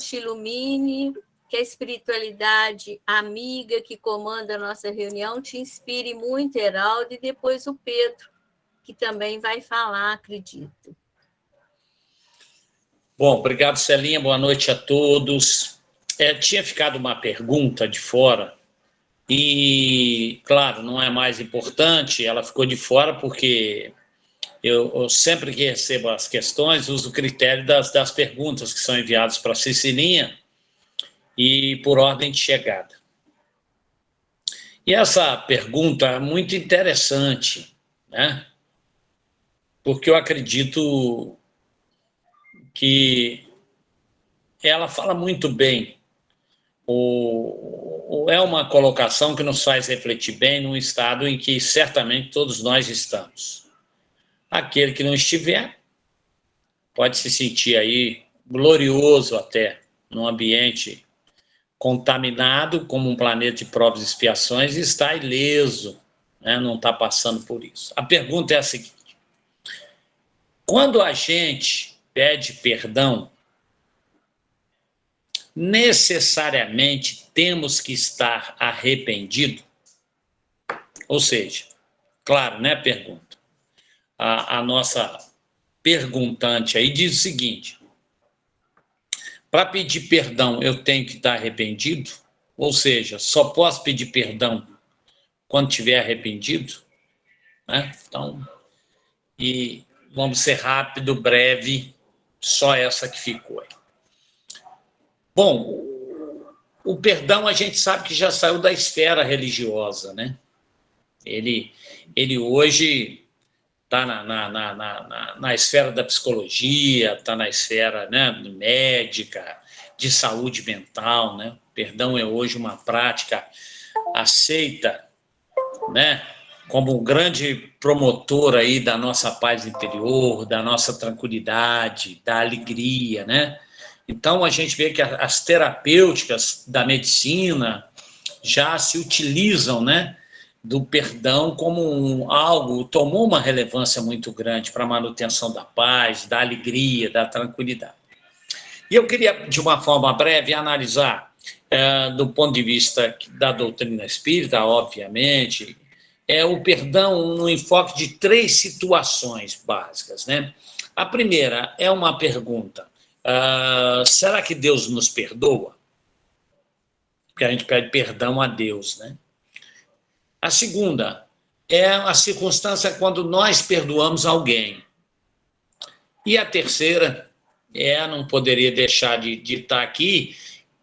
te ilumine, que a espiritualidade amiga que comanda a nossa reunião te inspire muito, Heraldo, e depois o Pedro, que também vai falar, acredito. Bom, obrigado, Celinha, boa noite a todos. Tinha ficado uma pergunta de fora, e, claro, não é mais importante, ela ficou de fora porque eu sempre que recebo as questões, uso o critério das perguntas que são enviadas para a Cecilinha e por ordem de chegada. E essa pergunta é muito interessante, né? Porque eu acredito que ela fala muito bem. É uma colocação que nos faz refletir bem num estado em que certamente todos nós estamos. Aquele que não estiver pode se sentir aí glorioso até, num ambiente contaminado como um planeta de provas e expiações, e está ileso, né? Não está passando por isso. A pergunta é a seguinte: quando a gente pede perdão, necessariamente temos que estar arrependido? Ou seja, claro, né, pergunta? A nossa perguntante aí diz o seguinte: para pedir perdão eu tenho que estar arrependido? Ou seja, só posso pedir perdão quando estiver arrependido? Né? Então, e vamos ser rápido, breve, só essa que ficou aí. Bom, o perdão a gente sabe que já saiu da esfera religiosa, né? Ele hoje está na esfera da psicologia, está na esfera, né, médica, de saúde mental, né? Perdão é hoje uma prática aceita, né, como um grande promotor aí da nossa paz interior, da nossa tranquilidade, da alegria, né? Então a gente vê que as terapêuticas da medicina já se utilizam, né, do perdão como algo, tomou uma relevância muito grande para a manutenção da paz, da alegria, da tranquilidade. E eu queria, de uma forma breve, analisar, do ponto de vista da doutrina espírita, obviamente, o perdão no enfoque de 3 situações básicas, né? A primeira é uma pergunta: será que Deus nos perdoa? Porque a gente pede perdão a Deus, né? A segunda é a circunstância quando nós perdoamos alguém. E a terceira não poderia deixar de estar aqui,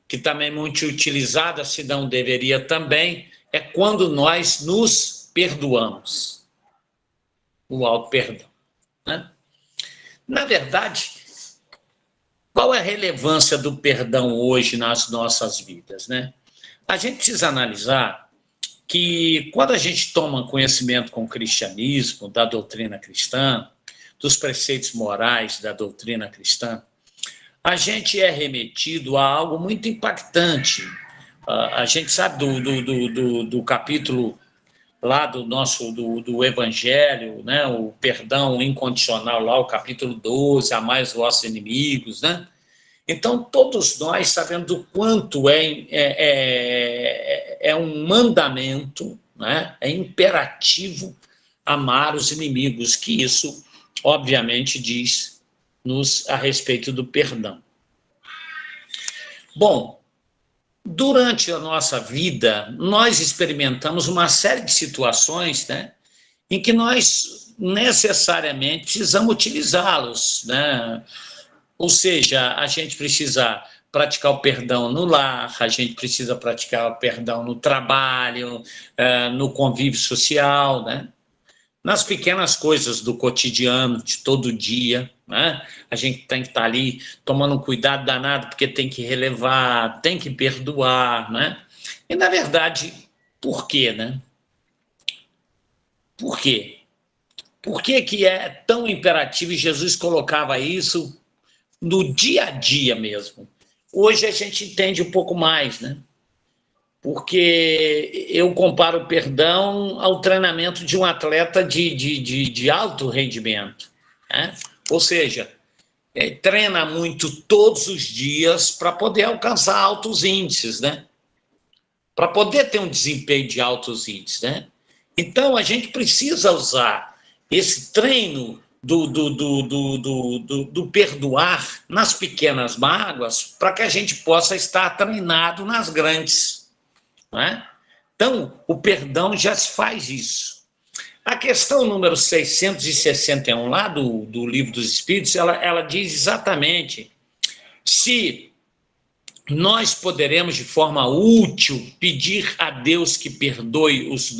que também é muito utilizada, se não deveria também, é quando nós nos perdoamos. O auto-perdão, né? Na verdade, qual é a relevância do perdão hoje nas nossas vidas, né? A gente precisa analisar que quando a gente toma conhecimento com o cristianismo, da doutrina cristã, dos preceitos morais da doutrina cristã, a gente é remetido a algo muito impactante. A gente sabe do capítulo lá do Evangelho, né, o perdão incondicional lá, o capítulo 12, amai os vossos inimigos, né? Então, todos nós sabemos o quanto é um mandamento, né? É imperativo amar os inimigos, que isso, obviamente, diz-nos a respeito do perdão. Bom, durante a nossa vida, nós experimentamos uma série de situações, né, em que nós necessariamente precisamos utilizá-los, né? Ou seja, a gente precisa praticar o perdão no lar, a gente precisa praticar o perdão no trabalho, no convívio social, né? Nas pequenas coisas do cotidiano, de todo dia, né? A gente tem que estar ali tomando um cuidado danado, porque tem que relevar, tem que perdoar, né? E, na verdade, por quê, né? Por quê? Por que é tão imperativo e Jesus colocava isso no dia a dia mesmo? Hoje a gente entende um pouco mais, né? Porque eu comparo o perdão ao treinamento de um atleta de alto rendimento, né? Ou seja, treina muito todos os dias para poder alcançar altos índices, né? Para poder ter um desempenho de altos índices, né? Então, a gente precisa usar esse treino do perdoar nas pequenas mágoas para que a gente possa estar treinado nas grandes, né? Então, o perdão já se faz isso. A questão número 661, lá do Livro dos Espíritos, ela diz exatamente se nós poderemos, de forma útil, pedir a Deus que perdoe as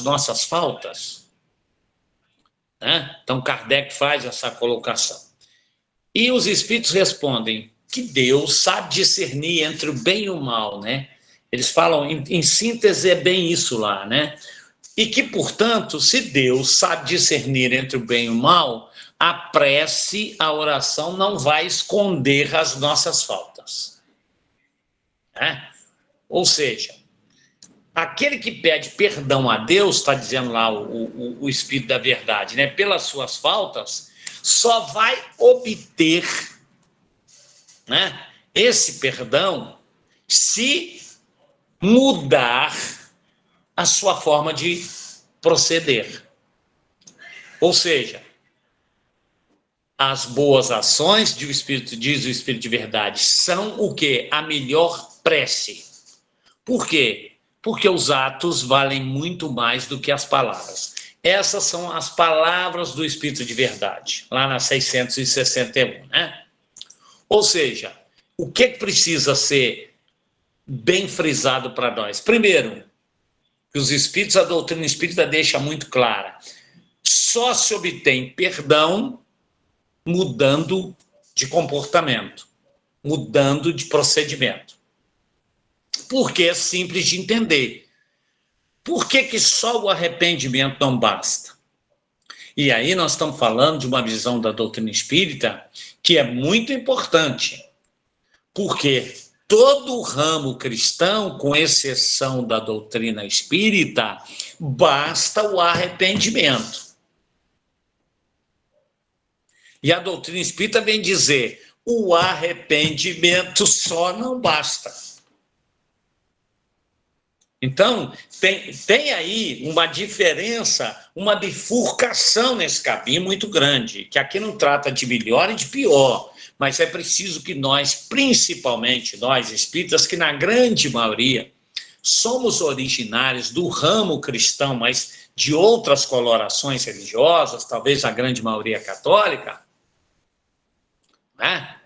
nossas faltas. Né? Então, Kardec faz essa colocação. E os Espíritos respondem que Deus sabe discernir entre o bem e o mal, né? Eles falam, em síntese, é bem isso lá, né? E que, portanto, se Deus sabe discernir entre o bem e o mal, a prece, a oração não vai esconder as nossas faltas. Né? Ou seja, aquele que pede perdão a Deus, está dizendo lá o Espírito da Verdade, né? Pelas suas faltas, só vai obter, né, esse perdão se mudar a sua forma de proceder. Ou seja, as boas ações, diz o Espírito de Verdade, são o quê? A melhor prece. Por quê? Porque os atos valem muito mais do que as palavras. Essas são as palavras do Espírito de Verdade, lá na 661, né? Ou seja, o que precisa ser bem frisado para nós? Primeiro, que os Espíritos, a doutrina espírita deixa muito clara, só se obtém perdão mudando de comportamento, mudando de procedimento. Porque é simples de entender. Por que só o arrependimento não basta? E aí nós estamos falando de uma visão da doutrina espírita que é muito importante, porque todo o ramo cristão, com exceção da doutrina espírita, basta o arrependimento. E a doutrina espírita vem dizer, o arrependimento só não basta. Então, tem aí uma diferença, uma bifurcação nesse caminho muito grande, que aqui não trata de melhor e de pior, mas é preciso que nós, principalmente nós espíritas, que na grande maioria somos originários do ramo cristão, mas de outras colorações religiosas, talvez a grande maioria católica, né?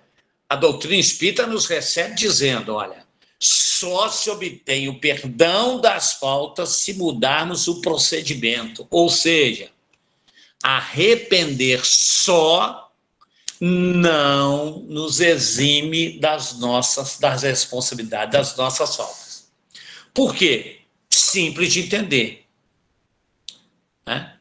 A doutrina espírita nos recebe dizendo, olha, só se obtém o perdão das faltas se mudarmos o procedimento. Ou seja, arrepender só não nos exime das responsabilidades, das nossas faltas. Por quê? Simples de entender. Né?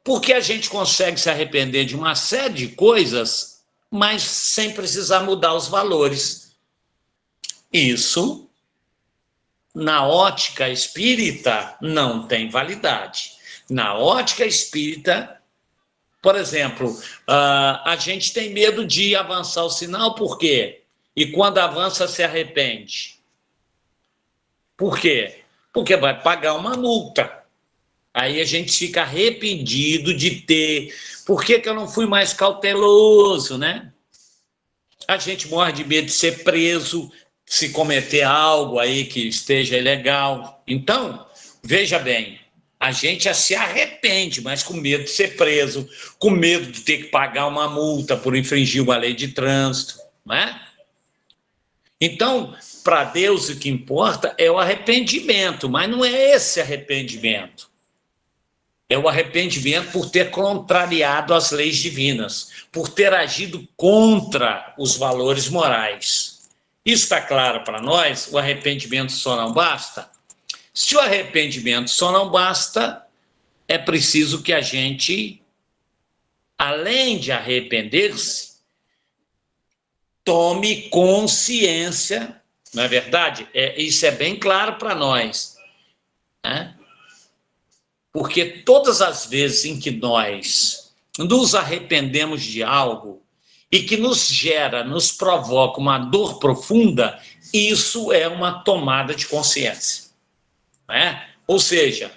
Porque a gente consegue se arrepender de uma série de coisas, mas sem precisar mudar os valores. Isso, na ótica espírita, não tem validade. Na ótica espírita, por exemplo, a gente tem medo de avançar o sinal, por quê? E quando avança, se arrepende. Por quê? Porque vai pagar uma multa. Aí a gente fica arrependido de ter... Por que eu não fui mais cauteloso, né? A gente morre de medo de ser preso, se cometer algo aí que esteja ilegal. Então, veja bem, a gente se arrepende, mas com medo de ser preso, com medo de ter que pagar uma multa por infringir uma lei de trânsito, né? Então, para Deus o que importa é o arrependimento, mas não é esse arrependimento. É o arrependimento por ter contrariado as leis divinas, por ter agido contra os valores morais. Isso está claro para nós? O arrependimento só não basta? Se o arrependimento só não basta, é preciso que a gente, além de arrepender-se, tome consciência, não é verdade? Isso é bem claro para nós, né? Porque todas as vezes em que nós nos arrependemos de algo e que nos gera, nos provoca uma dor profunda, isso é uma tomada de consciência. Não é? Ou seja,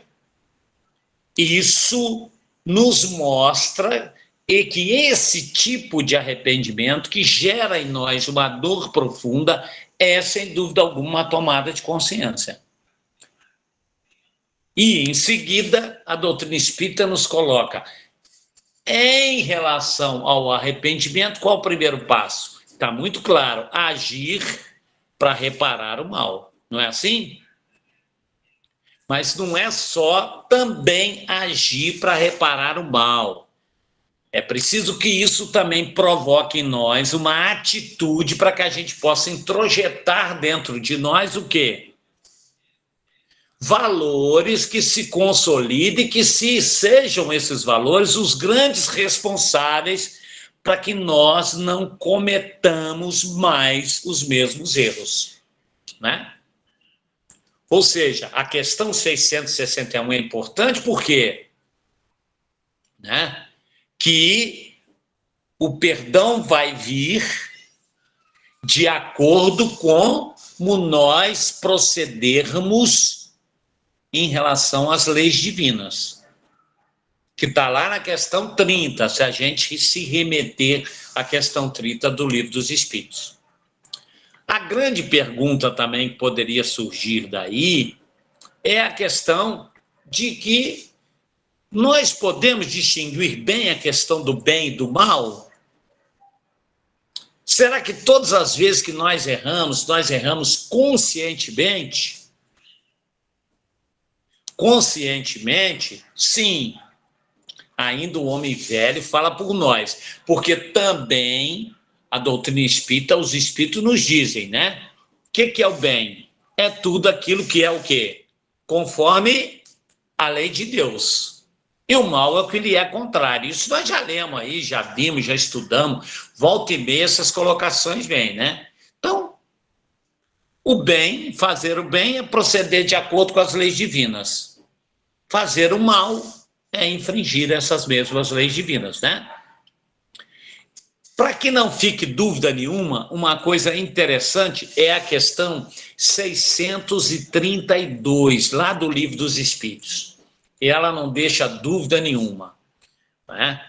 isso nos mostra que esse tipo de arrependimento que gera em nós uma dor profunda é, sem dúvida alguma, uma tomada de consciência. E, em seguida, a doutrina espírita nos coloca, em relação ao arrependimento, qual o primeiro passo? Está muito claro, agir para reparar o mal. Não é assim? Mas não é só também agir para reparar o mal. É preciso que isso também provoque em nós uma atitude para que a gente possa introjetar dentro de nós o quê? Valores que se consolidem, que sejam esses valores os grandes responsáveis para que nós não cometamos mais os mesmos erros, né? Ou seja, a questão 661 é importante porque, né, que o perdão vai vir de acordo com como nós procedermos em relação às leis divinas, que está lá na questão 30, se a gente se remeter à questão 30 do Livro dos Espíritos. A grande pergunta também que poderia surgir daí é a questão de que nós podemos distinguir bem a questão do bem e do mal? Será que todas as vezes que nós erramos conscientemente? Conscientemente, sim. Ainda o homem velho fala por nós, porque também a doutrina espírita, os espíritos nos dizem, né? O que é o bem? É tudo aquilo que é o quê? Conforme a lei de Deus. E o mal é o que lhe é contrário. Isso nós já lemos aí, já vimos, já estudamos. Volta e meia essas colocações vêm, né? Então, o bem, fazer o bem é proceder de acordo com as leis divinas. Fazer o mal é infringir essas mesmas leis divinas, né? Para que não fique dúvida nenhuma, uma coisa interessante é a questão 632, lá do Livro dos Espíritos. Ela não deixa dúvida nenhuma, né?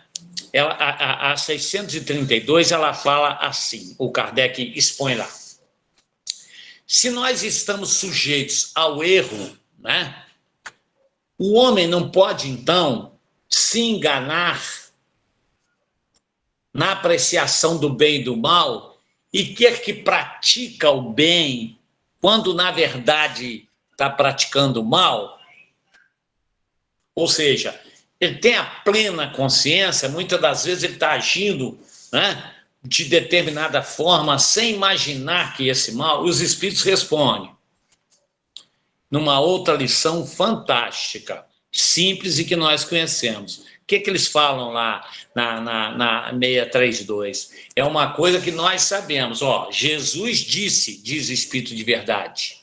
A 632, ela fala assim, o Kardec expõe lá. Se nós estamos sujeitos ao erro, né? O homem não pode, então, se enganar na apreciação do bem e do mal e quer que pratica o bem quando, na verdade, está praticando o mal. Ou seja, ele tem a plena consciência, muitas das vezes ele está agindo, né, de determinada forma, sem imaginar que esse mal, e os espíritos respondem. Numa outra lição fantástica, simples e que nós conhecemos. O que eles falam lá na 632? É uma coisa que nós sabemos. Ó, Jesus disse, diz o Espírito de Verdade,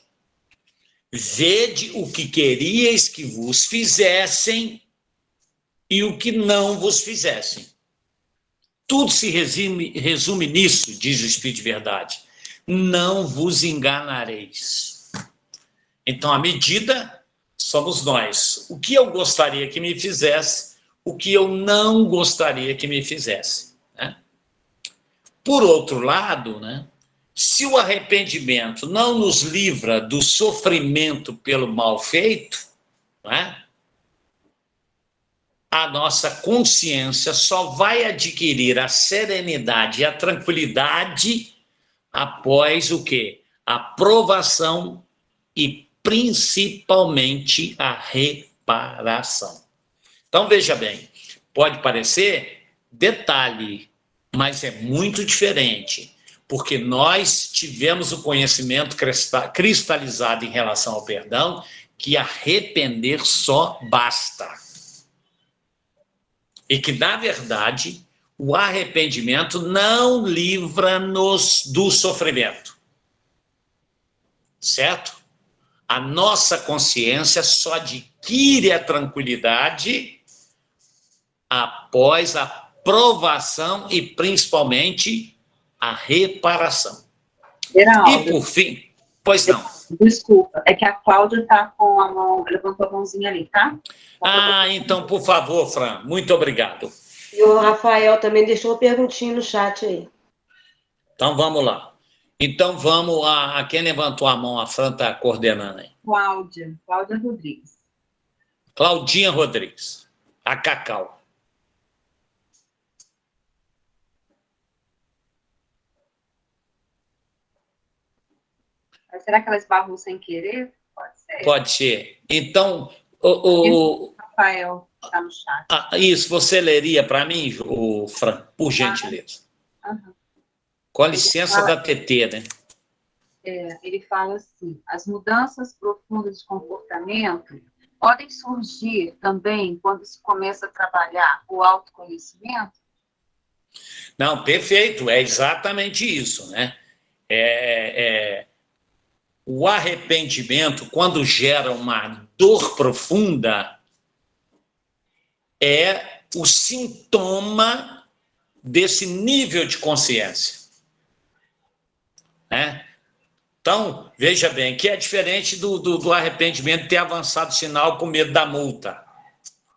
vede o que queríeis que vos fizessem e o que não vos fizessem. Tudo se resume nisso, diz o Espírito de Verdade. Não vos enganareis. Então, a medida somos nós. O que eu gostaria que me fizesse, o que eu não gostaria que me fizesse, né? Por outro lado, né, se o arrependimento não nos livra do sofrimento pelo mal feito, né, a nossa consciência só vai adquirir a serenidade e a tranquilidade após o quê? A provação e principalmente a reparação. Então, veja bem, pode parecer detalhe, mas é muito diferente, porque nós tivemos o conhecimento cristalizado em relação ao perdão, que arrepender só basta. E que, na verdade, o arrependimento não livra-nos do sofrimento. Certo? A nossa consciência só adquire a tranquilidade após a provação e, principalmente, a reparação. Geraldo, E, por fim, pois não. Desculpa, é que a Cláudia está com a mão, levantou a mãozinha ali, tá? Então, por favor, Fran, muito obrigado. E o Rafael também deixou uma perguntinha no chat aí. Então, vamos lá. Então, vamos a quem levantou a mão, a Fran está coordenando aí. Cláudia Rodrigues. Claudinha Rodrigues, a Cacau. Será que ela esbarrou sem querer? Pode ser. Pode ser. Então, O Rafael está no chat. Isso, você leria para mim, Fran, por gentileza. Uhum. Com licença da TT, né? Ele fala assim, as mudanças profundas de comportamento podem surgir também quando se começa a trabalhar o autoconhecimento? Não, perfeito, é exatamente isso, né? O arrependimento, quando gera uma dor profunda, é o sintoma desse nível de consciência, né? Então, veja bem, que é diferente do arrependimento de ter avançado o sinal com medo da multa,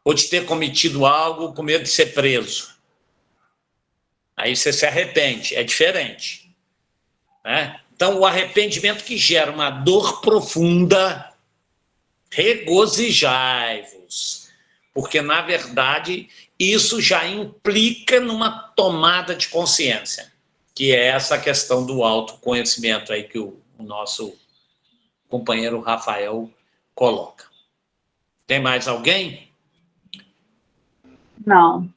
ou de ter cometido algo com medo de ser preso. Aí você se arrepende, é diferente, né? Então, o arrependimento que gera uma dor profunda, regozijai-vos, porque, na verdade, isso já implica numa tomada de consciência, que é essa questão do autoconhecimento aí que o nosso companheiro Rafael coloca. Tem mais alguém? Não.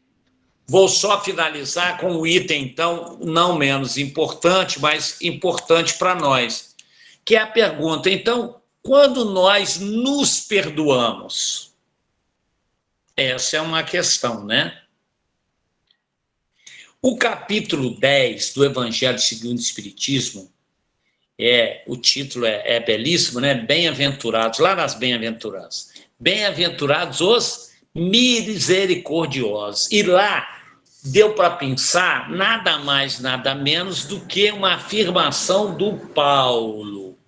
Vou só finalizar com o item, então, não menos importante, mas importante para nós, que é a pergunta, então, quando nós nos perdoamos? Essa é uma questão, né? O capítulo 10 do Evangelho segundo o Espiritismo, o título é belíssimo, né? Bem-aventurados, lá nas bem-aventuranças. Bem-aventurados os misericordiosos. E lá deu para pensar nada mais, nada menos do que uma afirmação do Paulo.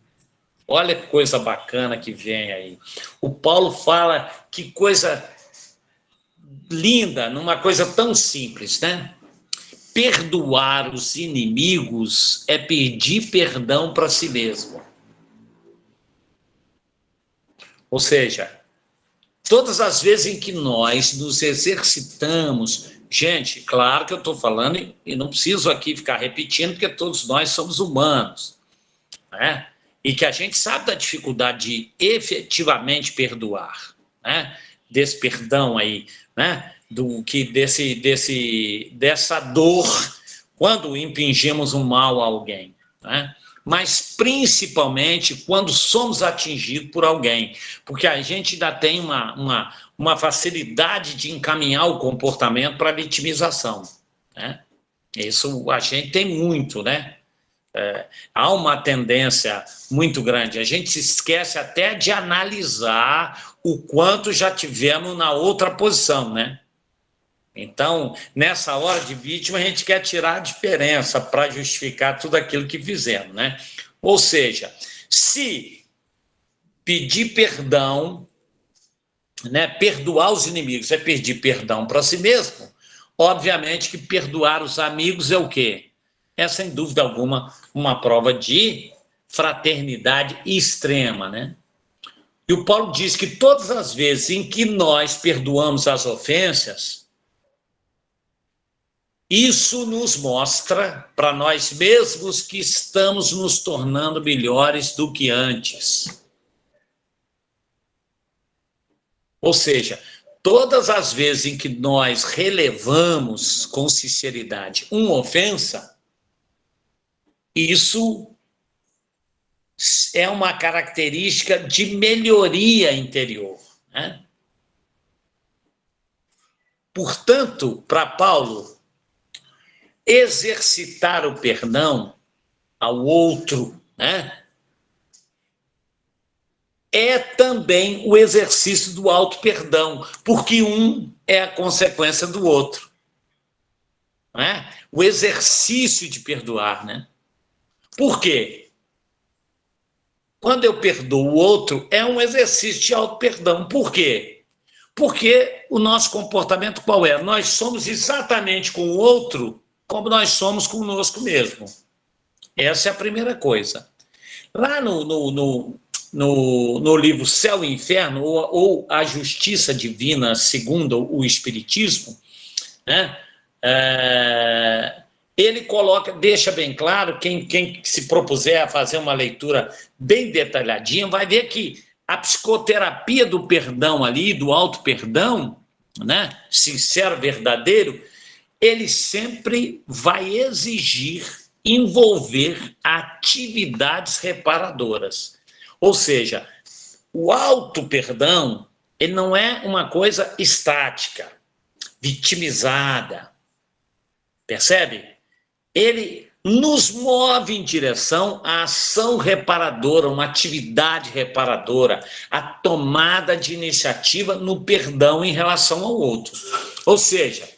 Olha que coisa bacana que vem aí. O Paulo fala que coisa linda, numa coisa tão simples, né? Perdoar os inimigos é pedir perdão para si mesmo. Ou seja, todas as vezes em que nós nos exercitamos, gente, claro que eu estou falando e não preciso aqui ficar repetindo, porque todos nós somos humanos, né? E que a gente sabe da dificuldade de efetivamente perdoar, né? Desse perdão aí, né? Dessa dor quando impingimos um mal a alguém, né? Mas principalmente quando somos atingidos por alguém, porque a gente ainda tem uma facilidade de encaminhar o comportamento para a vitimização, né? Isso a gente tem muito, né? Há uma tendência muito grande, a gente se esquece até de analisar o quanto já tivemos na outra posição, né? Então, nessa hora de vítima, a gente quer tirar a diferença para justificar tudo aquilo que fizemos, né? Ou seja, se pedir perdão, né, perdoar os inimigos é pedir perdão para si mesmo, obviamente que perdoar os amigos é o quê? É, sem dúvida alguma, uma prova de fraternidade extrema, né? E o Paulo diz que todas as vezes em que nós perdoamos as ofensas, isso nos mostra para nós mesmos que estamos nos tornando melhores do que antes. Ou seja, todas as vezes em que nós relevamos com sinceridade uma ofensa, isso é uma característica de melhoria interior, né? Portanto, para Paulo, exercitar o perdão ao outro, né, é também o exercício do auto-perdão, porque um é a consequência do outro. não é? O exercício de perdoar, né? Por quê? Quando eu perdoo o outro, é um exercício de auto-perdão. Por quê? Porque o nosso comportamento qual é? Nós somos exatamente com o outro como nós somos conosco mesmo. Essa é a primeira coisa. Lá no livro Céu e Inferno, ou A Justiça Divina segundo o Espiritismo, né? Ele coloca, deixa bem claro, quem se propuser a fazer uma leitura bem detalhadinha, vai ver que a psicoterapia do perdão ali, do auto-perdão, né, sincero, verdadeiro, ele sempre vai exigir, envolver atividades reparadoras. Ou seja, o auto-perdão, ele não é uma coisa estática, vitimizada, percebe? Ele nos move em direção à ação reparadora, uma atividade reparadora, a tomada de iniciativa no perdão em relação ao outro. Ou seja,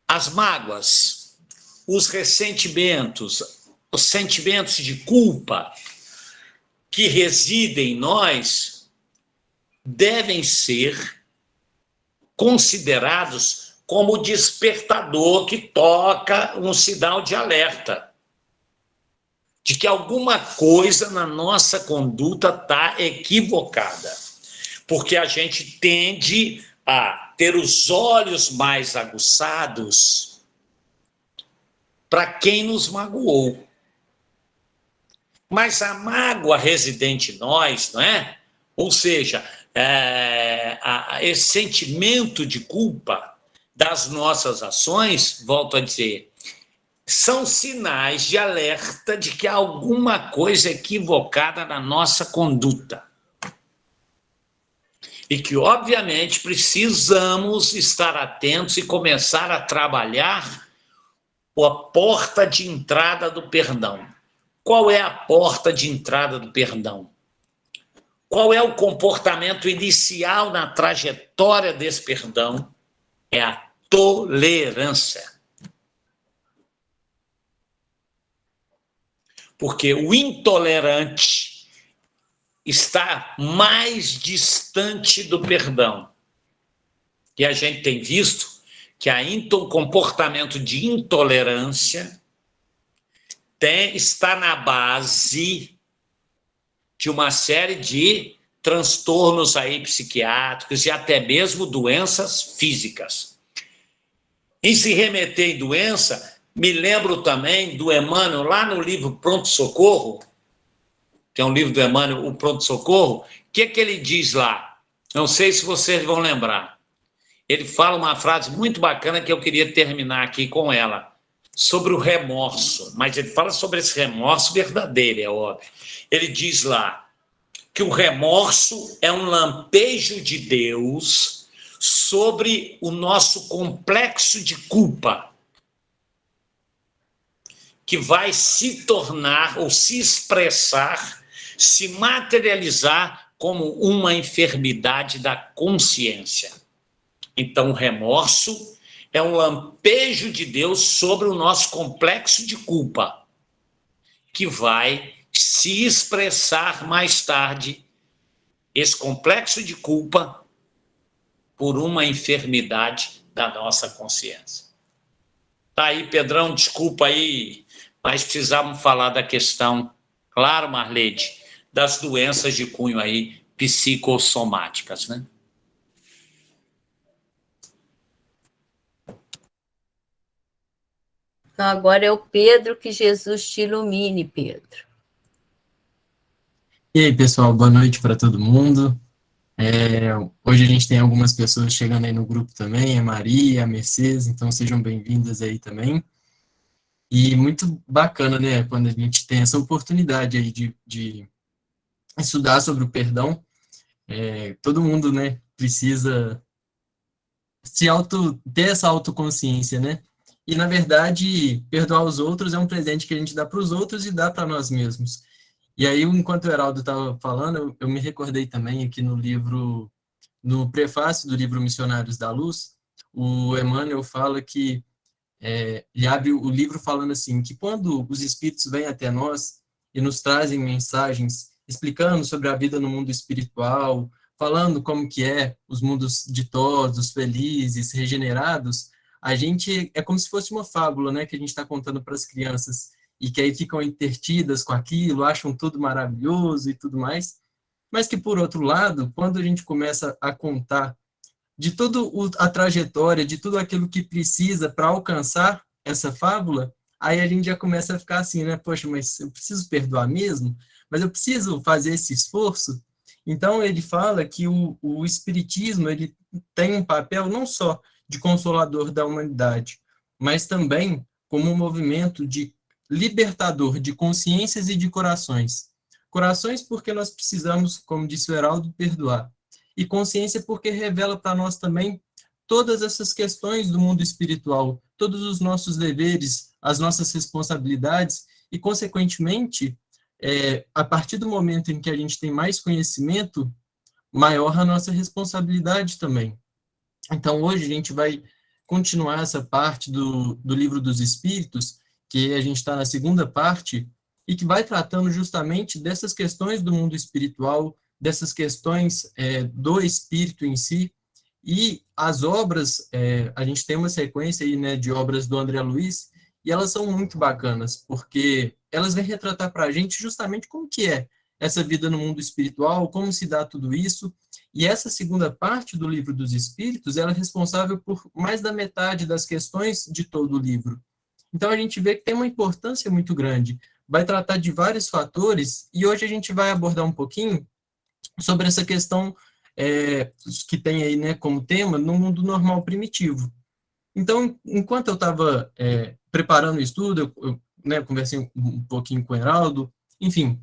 as mágoas, os ressentimentos, os sentimentos de culpa que residem em nós devem ser considerados como despertador que toca um sinal de alerta de que alguma coisa na nossa conduta está equivocada, porque a gente tende a ter os olhos mais aguçados para quem nos magoou. Mas a mágoa residente em nós, não é? Ou seja, esse sentimento de culpa das nossas ações, volto a dizer, são sinais de alerta de que há alguma coisa equivocada na nossa conduta. E que, obviamente, precisamos estar atentos e começar a trabalhar a porta de entrada do perdão. Qual é a porta de entrada do perdão? Qual é o comportamento inicial na trajetória desse perdão? É a tolerância. Porque o intolerante está mais distante do perdão. E a gente tem visto que o comportamento de intolerância está na base de uma série de transtornos aí psiquiátricos e até mesmo doenças físicas. Em se remeter em doença, me lembro também do Emmanuel, lá no livro Pronto Socorro, tem um livro do Emmanuel, o Pronto Socorro, o que ele diz lá? Não sei se vocês vão lembrar. Ele fala uma frase muito bacana que eu queria terminar aqui com ela, sobre o remorso, mas ele fala sobre esse remorso verdadeiro, é óbvio. Ele diz lá que o remorso é um lampejo de Deus sobre o nosso complexo de culpa, que vai se tornar ou se expressar, se materializar como uma enfermidade da consciência. Então, o remorso é um lampejo de Deus sobre o nosso complexo de culpa, que vai se expressar mais tarde, esse complexo de culpa, por uma enfermidade da nossa consciência. Tá aí, Pedrão, desculpa aí, mas precisávamos falar da questão, claro, Marlede, das doenças de cunho aí psicossomáticas, né? Então, agora é o Pedro, que Jesus te ilumine, Pedro. E aí, pessoal, boa noite para todo mundo. Hoje a gente tem algumas pessoas chegando aí no grupo também, a Maria, a Mercedes, então sejam bem-vindas aí também. E muito bacana, né, quando a gente tem essa oportunidade aí de estudar sobre o perdão. Todo mundo, né, precisa ter essa autoconsciência, né? E, na verdade, perdoar os outros é um presente que a gente dá para os outros e dá para nós mesmos. E aí, enquanto o Heraldo estava falando, eu me recordei também aqui no prefácio do livro Missionários da Luz, o Emmanuel fala que ele abre o livro falando assim, que quando os espíritos vêm até nós e nos trazem mensagens explicando sobre a vida no mundo espiritual, falando como que os mundos ditosos, felizes, regenerados, a gente é como se fosse uma fábula, né, que a gente está contando para as crianças e que aí ficam entretidas com aquilo, acham tudo maravilhoso e tudo mais, mas que por outro lado, quando a gente começa a contar de toda a trajetória, de tudo aquilo que precisa para alcançar essa fábula, aí a gente já começa a ficar assim, né? Poxa, mas eu preciso perdoar mesmo? Mas eu preciso fazer esse esforço? Então, ele fala que o Espiritismo ele tem um papel não só de consolador da humanidade, mas também como um movimento de libertador de consciências e de corações. Corações porque nós precisamos, como disse o Heraldo, perdoar. E consciência porque revela para nós também todas essas questões do mundo espiritual, todos os nossos deveres, as nossas responsabilidades, e, consequentemente, a partir do momento em que a gente tem mais conhecimento, maior a nossa responsabilidade também. Então, hoje a gente vai continuar essa parte do Livro dos Espíritos, que a gente está na segunda parte, e que vai tratando justamente dessas questões do mundo espiritual, dessas questões do espírito em si, e as obras, a gente tem uma sequência aí, né, de obras do André Luiz, e elas são muito bacanas, porque elas vêm retratar para a gente justamente como que é essa vida no mundo espiritual, como se dá tudo isso, e essa segunda parte do Livro dos Espíritos, ela é responsável por mais da metade das questões de todo o livro. Então, a gente vê que tem uma importância muito grande, vai tratar de vários fatores, e hoje a gente vai abordar um pouquinho sobre essa questão que tem aí, né, como tema, no mundo normal primitivo. Então, enquanto eu estava preparando o estudo, eu né, conversei um pouquinho com o Heraldo, enfim,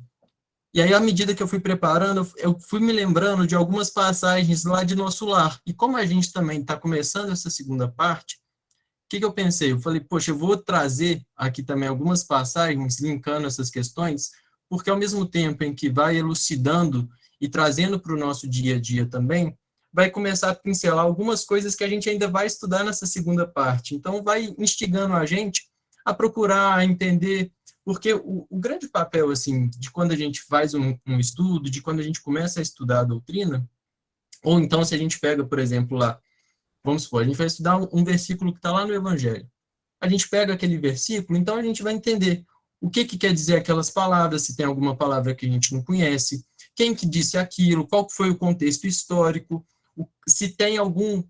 e aí, à medida que eu fui preparando, eu fui me lembrando de algumas passagens lá de Nosso Lar, e como a gente também está começando essa segunda parte, o que eu pensei? Eu falei, poxa, eu vou trazer aqui também algumas passagens linkando essas questões, porque ao mesmo tempo em que vai elucidando e trazendo para o nosso dia a dia também, vai começar a pincelar algumas coisas que a gente ainda vai estudar nessa segunda parte. Então, vai instigando a gente a procurar, a entender, porque o grande papel, assim, de quando a gente faz um estudo, de quando a gente começa a estudar a doutrina, ou então se a gente pega, por exemplo, lá, vamos supor, a gente vai estudar um versículo que está lá no Evangelho. A gente pega aquele versículo, então a gente vai entender o que quer dizer aquelas palavras, se tem alguma palavra que a gente não conhece, quem que disse aquilo, qual foi o contexto histórico, se tem algum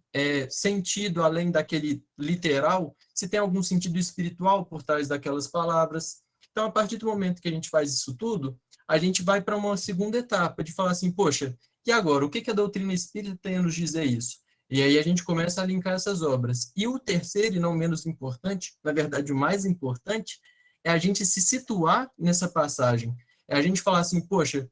sentido além daquele literal, se tem algum sentido espiritual por trás daquelas palavras. Então, a partir do momento que a gente faz isso tudo, a gente vai para uma segunda etapa de falar assim, poxa, e agora, o que a doutrina espírita tem a nos dizer isso? E aí a gente começa a linkar essas obras. E o terceiro, e não menos importante, na verdade o mais importante, é a gente se situar nessa passagem. É a gente falar assim, poxa,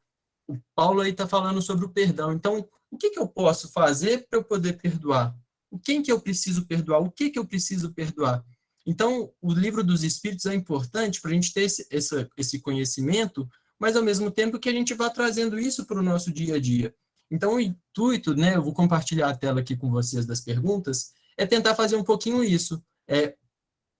o Paulo aí está falando sobre o perdão, então o que eu posso fazer para eu poder perdoar? Quem que eu preciso perdoar? O que eu preciso perdoar? Então, o Livro dos Espíritos é importante para a gente ter esse conhecimento, mas ao mesmo tempo que a gente vá trazendo isso para o nosso dia a dia. Então, o intuito, né, eu vou compartilhar a tela aqui com vocês das perguntas, é tentar fazer um pouquinho isso,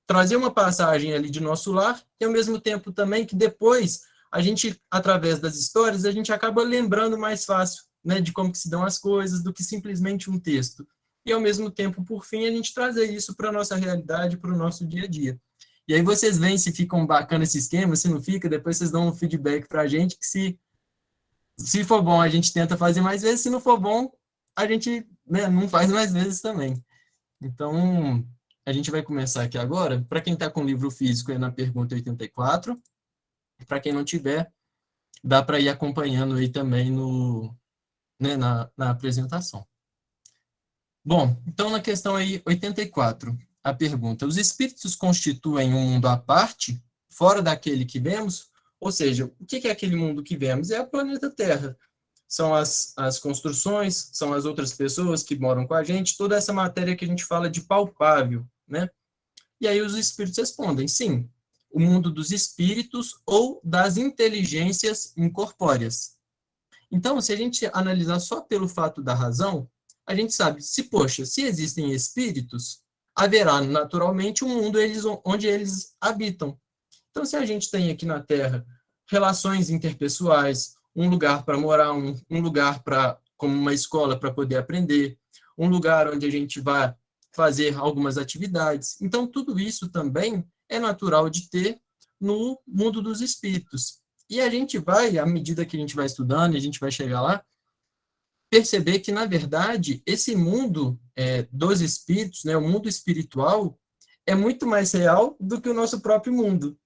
trazer uma passagem ali de Nosso Lar, e ao mesmo tempo também que depois a gente, através das histórias, a gente acaba lembrando mais fácil, né, de como que se dão as coisas, do que simplesmente um texto. E ao mesmo tempo, por fim, a gente trazer isso para a nossa realidade, para o nosso dia a dia. E aí vocês veem se ficam bacana esse esquema, se não fica, depois vocês dão um feedback para a gente, que se for bom, a gente tenta fazer mais vezes, se não for bom, a gente não faz mais vezes também. Então, a gente vai começar aqui agora. Para quem está com o livro físico, é na pergunta 84. Para quem não tiver, dá para ir acompanhando aí também na apresentação. Bom, então na questão aí 84, a pergunta: os espíritos constituem um mundo à parte, fora daquele que vemos? Ou seja, o que é aquele mundo que vemos? É o planeta Terra. São as construções, são as outras pessoas que moram com a gente, toda essa matéria que a gente fala de palpável, né? E aí os espíritos respondem, sim, o mundo dos espíritos ou das inteligências incorpóreas. Então, se a gente analisar só pelo fato da razão, a gente sabe, se existem espíritos, haverá naturalmente um mundo onde eles habitam. Então, se a gente tem aqui na Terra relações interpessoais, um lugar para morar, um lugar como uma escola para poder aprender, um lugar onde a gente vai fazer algumas atividades. Então, tudo isso também é natural de ter no mundo dos espíritos. E a gente vai, à medida que a gente vai estudando, a gente vai chegar lá, perceber que, na verdade, esse mundo dos espíritos, né, o mundo espiritual, é muito mais real do que o nosso próprio mundo.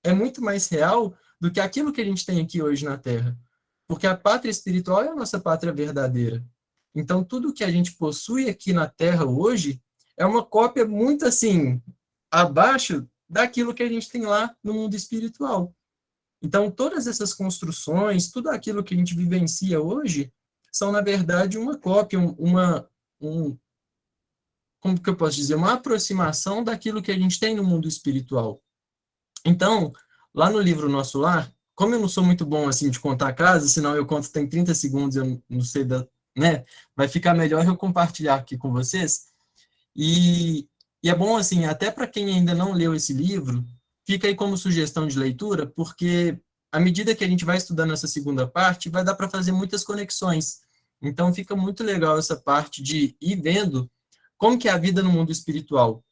É muito mais real do que aquilo que a gente tem aqui hoje na Terra. Porque a pátria espiritual é a nossa pátria verdadeira. Então, tudo que a gente possui aqui na Terra hoje é uma cópia muito, assim, abaixo daquilo que a gente tem lá no mundo espiritual. Então, todas essas construções, tudo aquilo que a gente vivencia hoje, são, na verdade, uma cópia, como que eu posso dizer? Uma aproximação daquilo que a gente tem no mundo espiritual. Então, lá no livro Nosso Lar, como eu não sou muito bom assim de contar casos, senão eu conto tem 30 segundos, eu não sei né? Vai ficar melhor eu compartilhar aqui com vocês. E é bom assim, até para quem ainda não leu esse livro, fica aí como sugestão de leitura, porque à medida que a gente vai estudando essa segunda parte, vai dar para fazer muitas conexões. Então fica muito legal essa parte de ir vendo como que é a vida no mundo espiritual.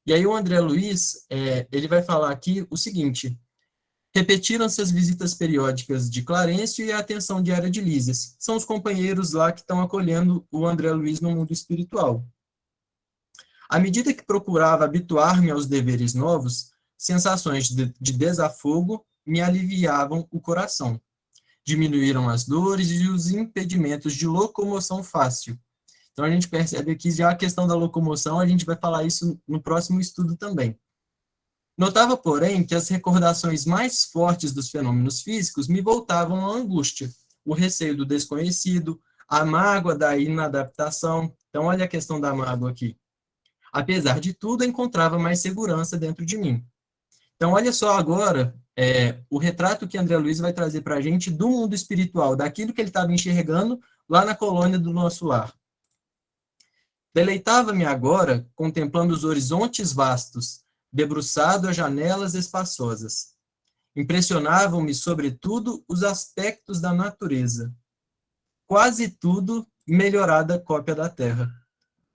E aí o André Luiz, ele vai falar aqui o seguinte: repetiram-se as visitas periódicas de Clarencio e a atenção diária de Lísias. São os companheiros lá que estão acolhendo o André Luiz no mundo espiritual. À medida que procurava habituar-me aos deveres novos, sensações de desafogo me aliviavam o coração. Diminuíram as dores e os impedimentos de locomoção fácil. Então, a gente percebe aqui já a questão da locomoção, a gente vai falar isso no próximo estudo também. Notava, porém, que as recordações mais fortes dos fenômenos físicos me voltavam à angústia, o receio do desconhecido, a mágoa da inadaptação. Então, olha a questão da mágoa aqui. Apesar de tudo, encontrava mais segurança dentro de mim. Então, olha só agora o retrato que André Luiz vai trazer para a gente do mundo espiritual, daquilo que ele estava enxergando lá na colônia do Nosso Lar. Deleitava-me agora contemplando os horizontes vastos, debruçado a janelas espaçosas. Impressionavam-me, sobretudo, os aspectos da natureza. Quase tudo melhorada cópia da Terra.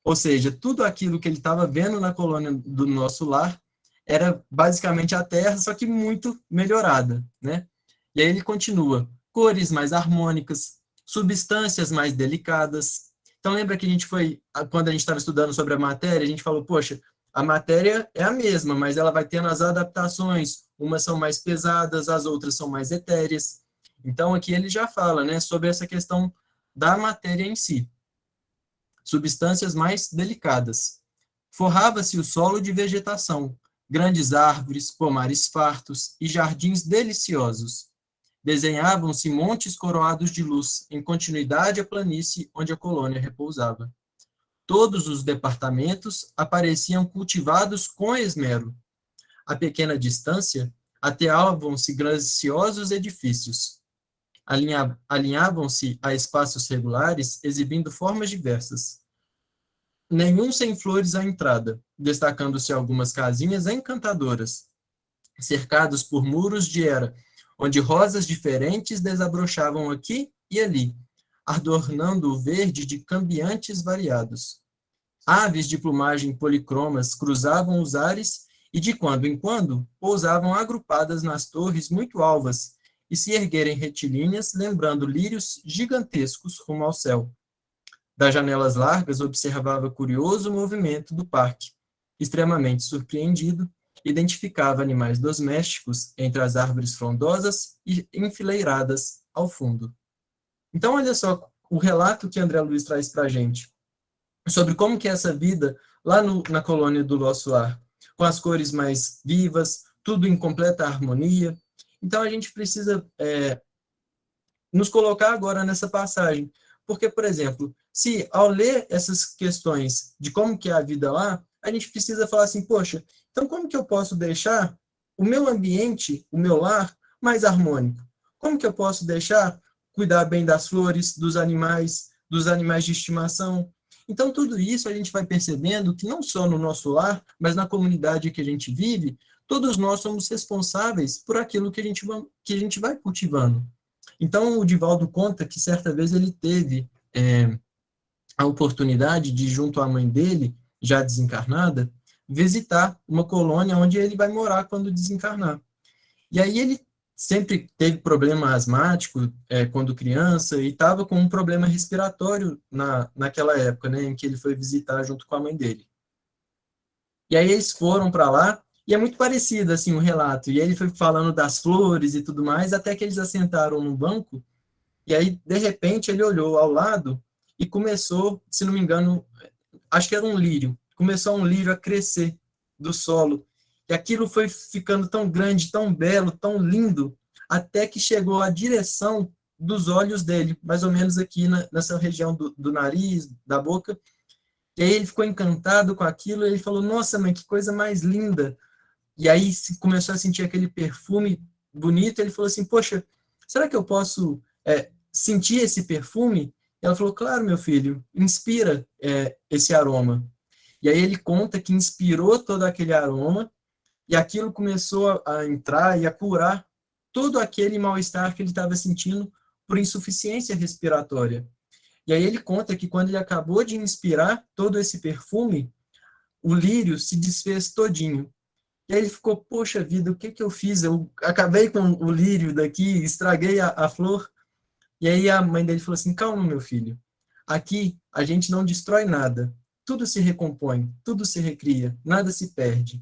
Ou seja, tudo aquilo que ele estava vendo na colônia do Nosso Lar era basicamente a Terra, só que muito melhorada, né? E aí ele continua: cores mais harmônicas, substâncias mais delicadas. Então, lembra que quando a gente estava estudando sobre a matéria, a gente falou, poxa, a matéria é a mesma, mas ela vai tendo as adaptações, umas são mais pesadas, as outras são mais etéreas. Então, aqui ele já fala, né, sobre essa questão da matéria em si. Substâncias mais delicadas. Forrava-se o solo de vegetação, grandes árvores, pomares fartos e jardins deliciosos. Desenhavam-se montes coroados de luz, em continuidade à planície onde a colônia repousava. Todos os departamentos apareciam cultivados com esmero. A pequena distância, ateavam-se graciosos edifícios. Alinhavam-se a espaços regulares, exibindo formas diversas. Nenhum sem flores à entrada, destacando-se algumas casinhas encantadoras, cercados por muros de era, onde rosas diferentes desabrochavam aqui e ali, adornando o verde de cambiantes variados. Aves de plumagem policromas cruzavam os ares e, de quando em quando, pousavam agrupadas nas torres muito alvas e se erguerem retilíneas, lembrando lírios gigantescos rumo ao céu. Das janelas largas, observava curioso movimento do parque. Extremamente surpreendido, identificava animais domésticos entre as árvores frondosas e enfileiradas ao fundo. Então, olha só o relato que André Luiz traz para a gente sobre como que é essa vida lá na colônia do Nosso Lar, com as cores mais vivas, tudo em completa harmonia. Então, a gente precisa nos colocar agora nessa passagem, porque, por exemplo, se ao ler essas questões de como que é a vida lá, a gente precisa falar assim, poxa, então como que eu posso deixar o meu ambiente, o meu lar, mais harmônico? Como que eu posso deixar cuidar bem das flores, dos animais de estimação? Então, tudo isso a gente vai percebendo que não só no nosso lar, mas na comunidade que a gente vive, todos nós somos responsáveis por aquilo que a gente vai cultivando. Então, o Divaldo conta que certa vez ele teve a oportunidade de, junto à mãe dele, já desencarnada, visitar uma colônia onde ele vai morar quando desencarnar. E aí ele sempre teve problema asmático quando criança e estava com um problema respiratório naquela época, né, em que ele foi visitar junto com a mãe dele. E aí eles foram para lá, e é muito parecido assim o relato. E aí ele foi falando das flores e tudo mais, até que eles assentaram num banco, e aí, de repente, ele olhou ao lado e começou, se não me engano, acho que era um lírio, começou um lírio a crescer do solo. E aquilo foi ficando tão grande, tão belo, tão lindo, até que chegou à direção dos olhos dele, mais ou menos aqui nessa região do nariz, da boca. E aí ele ficou encantado com aquilo, e ele falou, nossa, mãe, que coisa mais linda. E aí começou a sentir aquele perfume bonito, e ele falou assim, poxa, será que eu posso sentir esse perfume? E ela falou, claro, meu filho, inspira esse aroma. E aí ele conta que inspirou todo aquele aroma, e aquilo começou a entrar e a curar todo aquele mal-estar que ele estava sentindo por insuficiência respiratória. E aí ele conta que quando ele acabou de inspirar todo esse perfume, o lírio se desfez todinho. E aí ele ficou, poxa vida, o que eu fiz? Eu acabei com o lírio daqui, estraguei a flor. E aí a mãe dele falou assim, calma, meu filho, aqui a gente não destrói nada, tudo se recompõe, tudo se recria, nada se perde.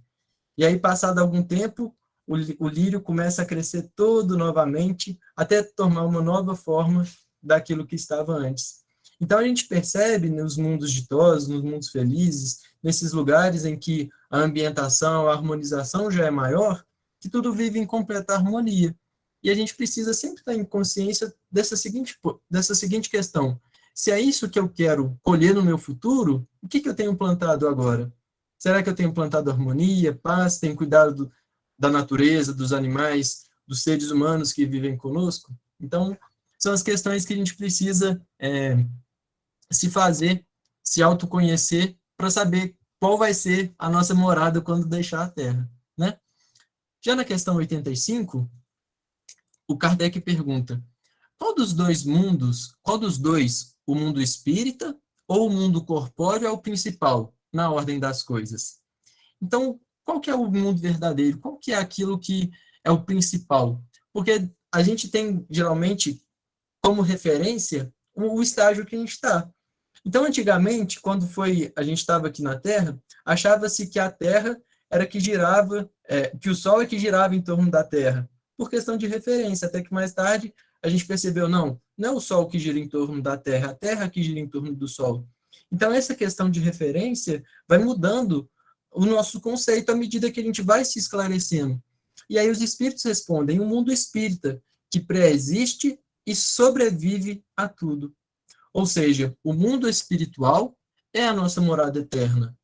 E aí, passado algum tempo, o lírio começa a crescer todo novamente, até tomar uma nova forma daquilo que estava antes. Então, a gente percebe nos mundos ditosos, nos mundos felizes, nesses lugares em que a ambientação, a harmonização já é maior, que tudo vive em completa harmonia. E a gente precisa sempre estar em consciência dessa seguinte questão. Se é isso que eu quero colher no meu futuro, o que eu tenho plantado agora? Será que eu tenho plantado harmonia, paz, tenho cuidado da natureza, dos animais, dos seres humanos que vivem conosco? Então, são as questões que a gente precisa se fazer, se autoconhecer, para saber qual vai ser a nossa morada quando deixar a Terra, né? Já na questão 85, o Kardec pergunta, qual dos dois, o mundo espírita ou o mundo corpóreo é o principal, na ordem das coisas? Então, qual que é o mundo verdadeiro? Qual que é aquilo que é o principal? Porque a gente tem, geralmente, como referência, o estágio que a gente está. Então, antigamente, quando a gente estava aqui na Terra, achava-se que a Terra era que girava, que o Sol é que girava em torno da Terra, por questão de referência, até que mais tarde a gente percebeu, não é o Sol que gira em torno da Terra, a Terra que gira em torno do Sol. Então, essa questão de referência vai mudando o nosso conceito à medida que a gente vai se esclarecendo. E aí os espíritos respondem, o mundo espírita, que pré-existe e sobrevive a tudo. Ou seja, o mundo espiritual é a nossa morada eterna.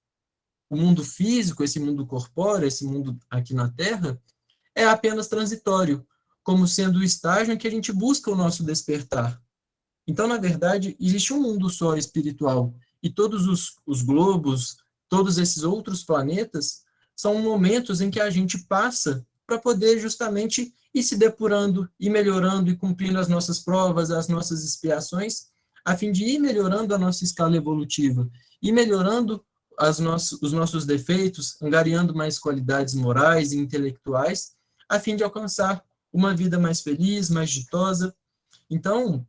O mundo físico, esse mundo corpóreo, esse mundo aqui na Terra, é apenas transitório, como sendo o estágio em que a gente busca o nosso despertar. Então, na verdade, existe um mundo só espiritual, e todos os globos, todos esses outros planetas, são momentos em que a gente passa para poder justamente ir se depurando, ir melhorando e cumprindo as nossas provas, as nossas expiações, a fim de ir melhorando a nossa escala evolutiva, ir melhorando os nossos defeitos, angariando mais qualidades morais e intelectuais, a fim de alcançar uma vida mais feliz, mais ditosa. Então,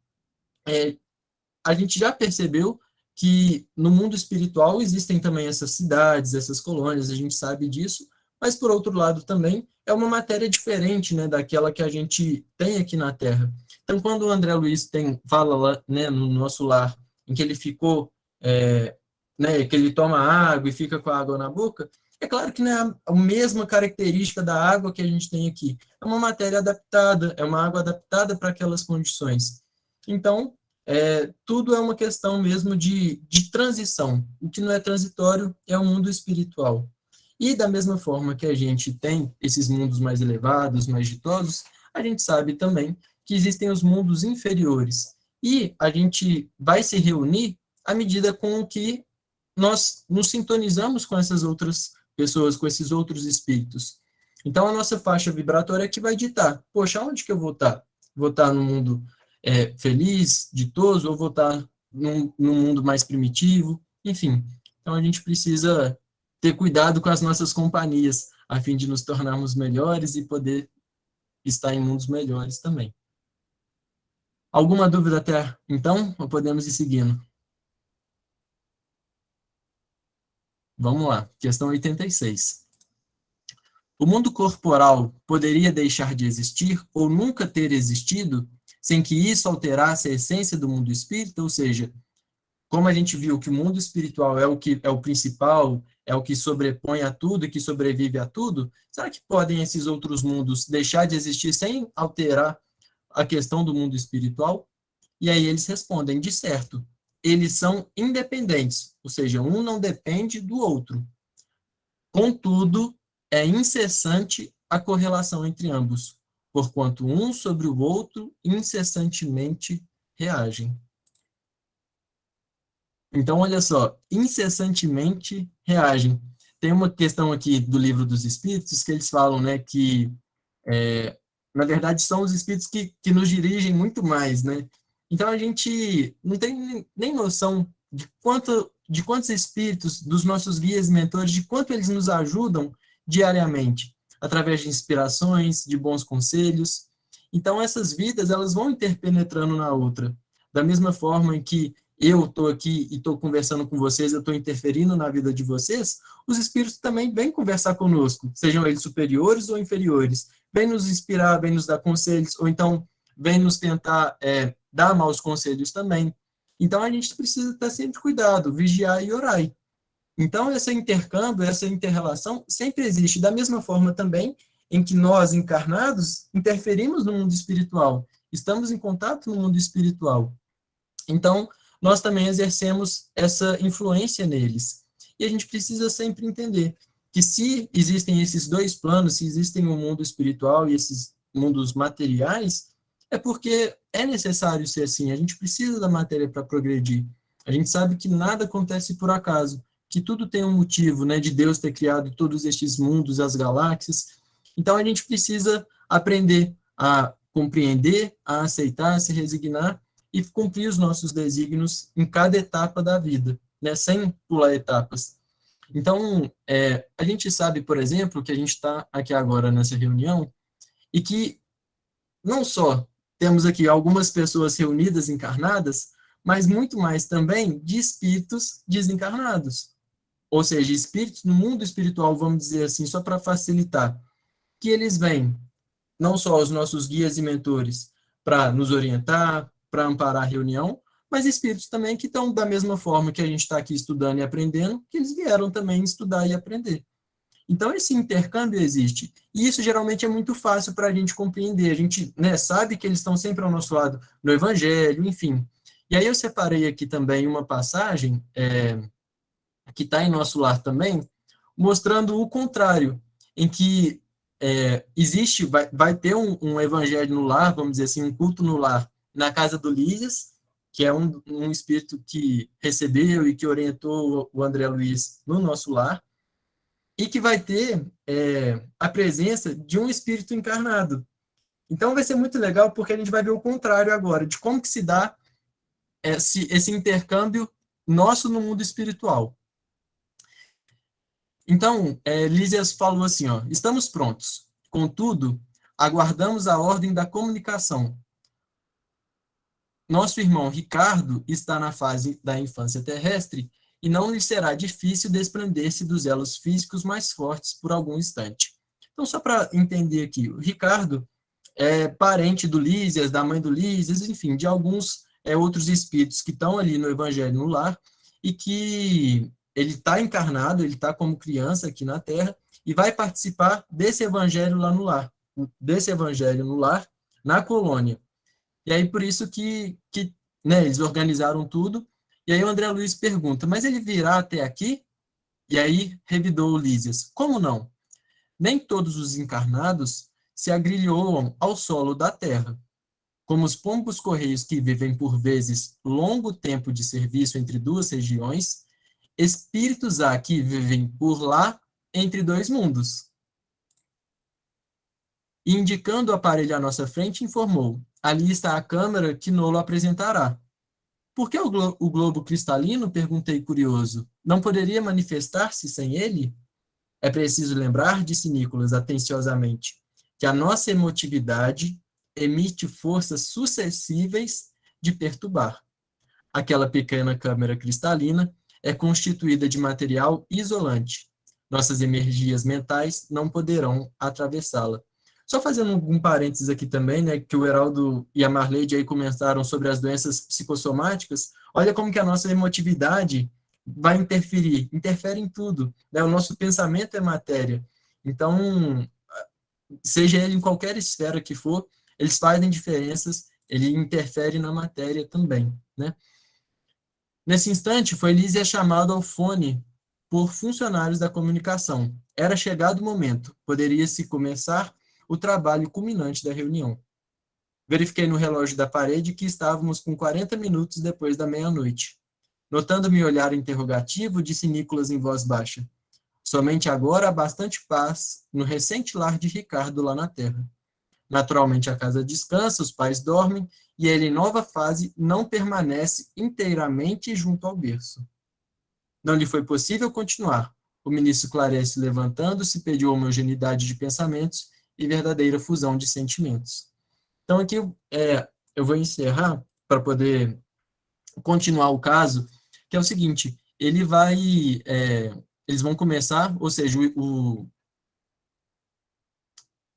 a gente já percebeu que no mundo espiritual existem também essas cidades, essas colônias, a gente sabe disso, mas, por outro lado, também é uma matéria diferente, né, daquela que a gente tem aqui na Terra. Então, quando o André Luiz fala lá, né, no nosso lar, em que ele ficou, né, que ele toma água e fica com a água na boca, é claro que não é a mesma característica da água que a gente tem aqui. É uma matéria adaptada, é uma água adaptada para aquelas condições. Então, tudo é uma questão mesmo de transição. O que não é transitório é o mundo espiritual. E da mesma forma que a gente tem esses mundos mais elevados, mais ditosos, a gente sabe também que existem os mundos inferiores. E a gente vai se reunir à medida com que nós nos sintonizamos com essas outras pessoas, com esses outros espíritos. Então, a nossa faixa vibratória é que vai ditar, poxa, onde que eu vou estar? Vou estar no mundo feliz, ditoso, ou vou estar num mundo mais primitivo? Enfim, então a gente precisa ter cuidado com as nossas companhias, a fim de nos tornarmos melhores e poder estar em mundos melhores também. Alguma dúvida até então? Ou podemos ir seguindo? Vamos lá, questão 86. O mundo corporal poderia deixar de existir ou nunca ter existido sem que isso alterasse a essência do mundo espírita? Ou seja, como a gente viu que o mundo espiritual é o principal, é o que sobrepõe a tudo e que sobrevive a tudo, será que podem esses outros mundos deixar de existir sem alterar a questão do mundo espiritual? E aí eles respondem, de certo, eles são independentes, ou seja, um não depende do outro. Contudo, é incessante a correlação entre ambos, porquanto um sobre o outro incessantemente reagem. Então, olha só, incessantemente reagem. Tem uma questão aqui do Livro dos Espíritos que eles falam, né, que, na verdade, são os espíritos que nos dirigem muito mais, né? Então, a gente não tem nem noção de quantos espíritos, dos nossos guias e mentores, de quanto eles nos ajudam diariamente, através de inspirações, de bons conselhos. Então, essas vidas, elas vão interpenetrando na outra. Da mesma forma em que eu estou aqui e estou conversando com vocês, eu estou interferindo na vida de vocês, os espíritos também vêm conversar conosco, sejam eles superiores ou inferiores. Vêm nos inspirar, vêm nos dar conselhos, ou então vêm nos tentar dar maus conselhos também. Então, a gente precisa estar sempre cuidado, vigiar e orar. Então, esse intercâmbio, essa inter-relação sempre existe, da mesma forma também em que nós, encarnados, interferimos no mundo espiritual, estamos em contato no mundo espiritual. Então, nós também exercemos essa influência neles. E a gente precisa sempre entender que se existem esses dois planos, se existem o mundo espiritual e esses mundos materiais, é porque é necessário ser assim, a gente precisa da matéria para progredir. A gente sabe que nada acontece por acaso, que tudo tem um motivo, né, de Deus ter criado todos estes mundos, as galáxias. Então, a gente precisa aprender a compreender, a aceitar, a se resignar e cumprir os nossos desígnios em cada etapa da vida, né, sem pular etapas. Então, a gente sabe, por exemplo, que a gente está aqui agora nessa reunião e que não só temos aqui algumas pessoas reunidas, encarnadas, mas muito mais também de espíritos desencarnados. Ou seja, espíritos no mundo espiritual, vamos dizer assim, só para facilitar, que eles vêm, não só os nossos guias e mentores, para nos orientar, para amparar a reunião, mas espíritos também que estão da mesma forma que a gente está aqui estudando e aprendendo, que eles vieram também estudar e aprender. Então, esse intercâmbio existe. E isso geralmente é muito fácil para a gente compreender. A gente, né, sabe que eles estão sempre ao nosso lado no Evangelho, enfim. E aí eu separei aqui também uma passagem que está em Nosso Lar também, mostrando o contrário, em que existe, vai ter um evangelho no lar, vamos dizer assim, um culto no lar, na casa do Lísias, que é um espírito que recebeu e que orientou o André Luiz no Nosso Lar, e que vai ter a presença de um espírito encarnado. Então vai ser muito legal, porque a gente vai ver o contrário agora, de como que se dá esse intercâmbio nosso no mundo espiritual. Então, Lísias falou assim, ó, estamos prontos. Contudo, aguardamos a ordem da comunicação. Nosso irmão Ricardo está na fase da infância terrestre e não lhe será difícil desprender-se dos elos físicos mais fortes por algum instante. Então, só para entender aqui, o Ricardo é parente do Lísias, da mãe do Lísias, enfim, de alguns outros espíritos que estão ali no Evangelho no Lar e que ele está encarnado, ele está como criança aqui na Terra e vai participar desse Evangelho lá no Lar, desse Evangelho no Lar, na colônia. E aí, por isso que né, eles organizaram tudo. E aí o André Luiz pergunta, mas ele virá até aqui? E aí revidou o Lísias, como não? Nem todos os encarnados se agrilhoam ao solo da terra. Como os pombos-correios que vivem por vezes longo tempo de serviço entre duas regiões, espíritos há que vivem por lá entre dois mundos. E indicando o aparelho à nossa frente, informou: ali está a câmara que Nolo apresentará. Por que o globo cristalino? Perguntei curioso. Não poderia manifestar-se sem ele? É preciso lembrar, disse Nicolas atenciosamente, que a nossa emotividade emite forças suscetíveis de perturbar. Aquela pequena câmara cristalina é constituída de material isolante. Nossas energias mentais não poderão atravessá-la. Só fazendo um parênteses aqui também, né, que o Heraldo e a Marleide aí comentaram sobre as doenças psicossomáticas. Olha como que a nossa emotividade vai interfere em tudo, né? O nosso pensamento é matéria. Então, seja ele em qualquer esfera que for, eles fazem diferenças, ele interfere na matéria também, né? Nesse instante, foi Lísia chamado ao fone por funcionários da comunicação. Era chegado o momento, poderia-se começar o trabalho culminante da reunião. Verifiquei no relógio da parede que estávamos com 40 minutos depois da meia-noite. Notando meu olhar interrogativo, disse Nicolas em voz baixa: somente agora há bastante paz no recente lar de Ricardo lá na terra. Naturalmente a casa descansa, os pais dormem, e ele em nova fase não permanece inteiramente junto ao berço. Não lhe foi possível continuar. O ministro Clarencio, levantando-se, pediu homogeneidade de pensamentos e verdadeira fusão de sentimentos. Então aqui eu vou encerrar para poder continuar o caso, que é o seguinte: eles vão começar, ou seja,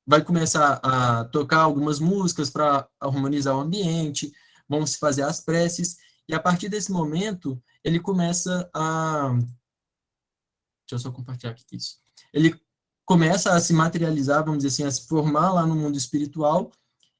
vai começar a tocar algumas músicas para harmonizar o ambiente, vão se fazer as preces, e a partir desse momento, ele começa a... Deixa eu só compartilhar aqui isso. Ele começa a se materializar, vamos dizer assim, a se formar lá no mundo espiritual,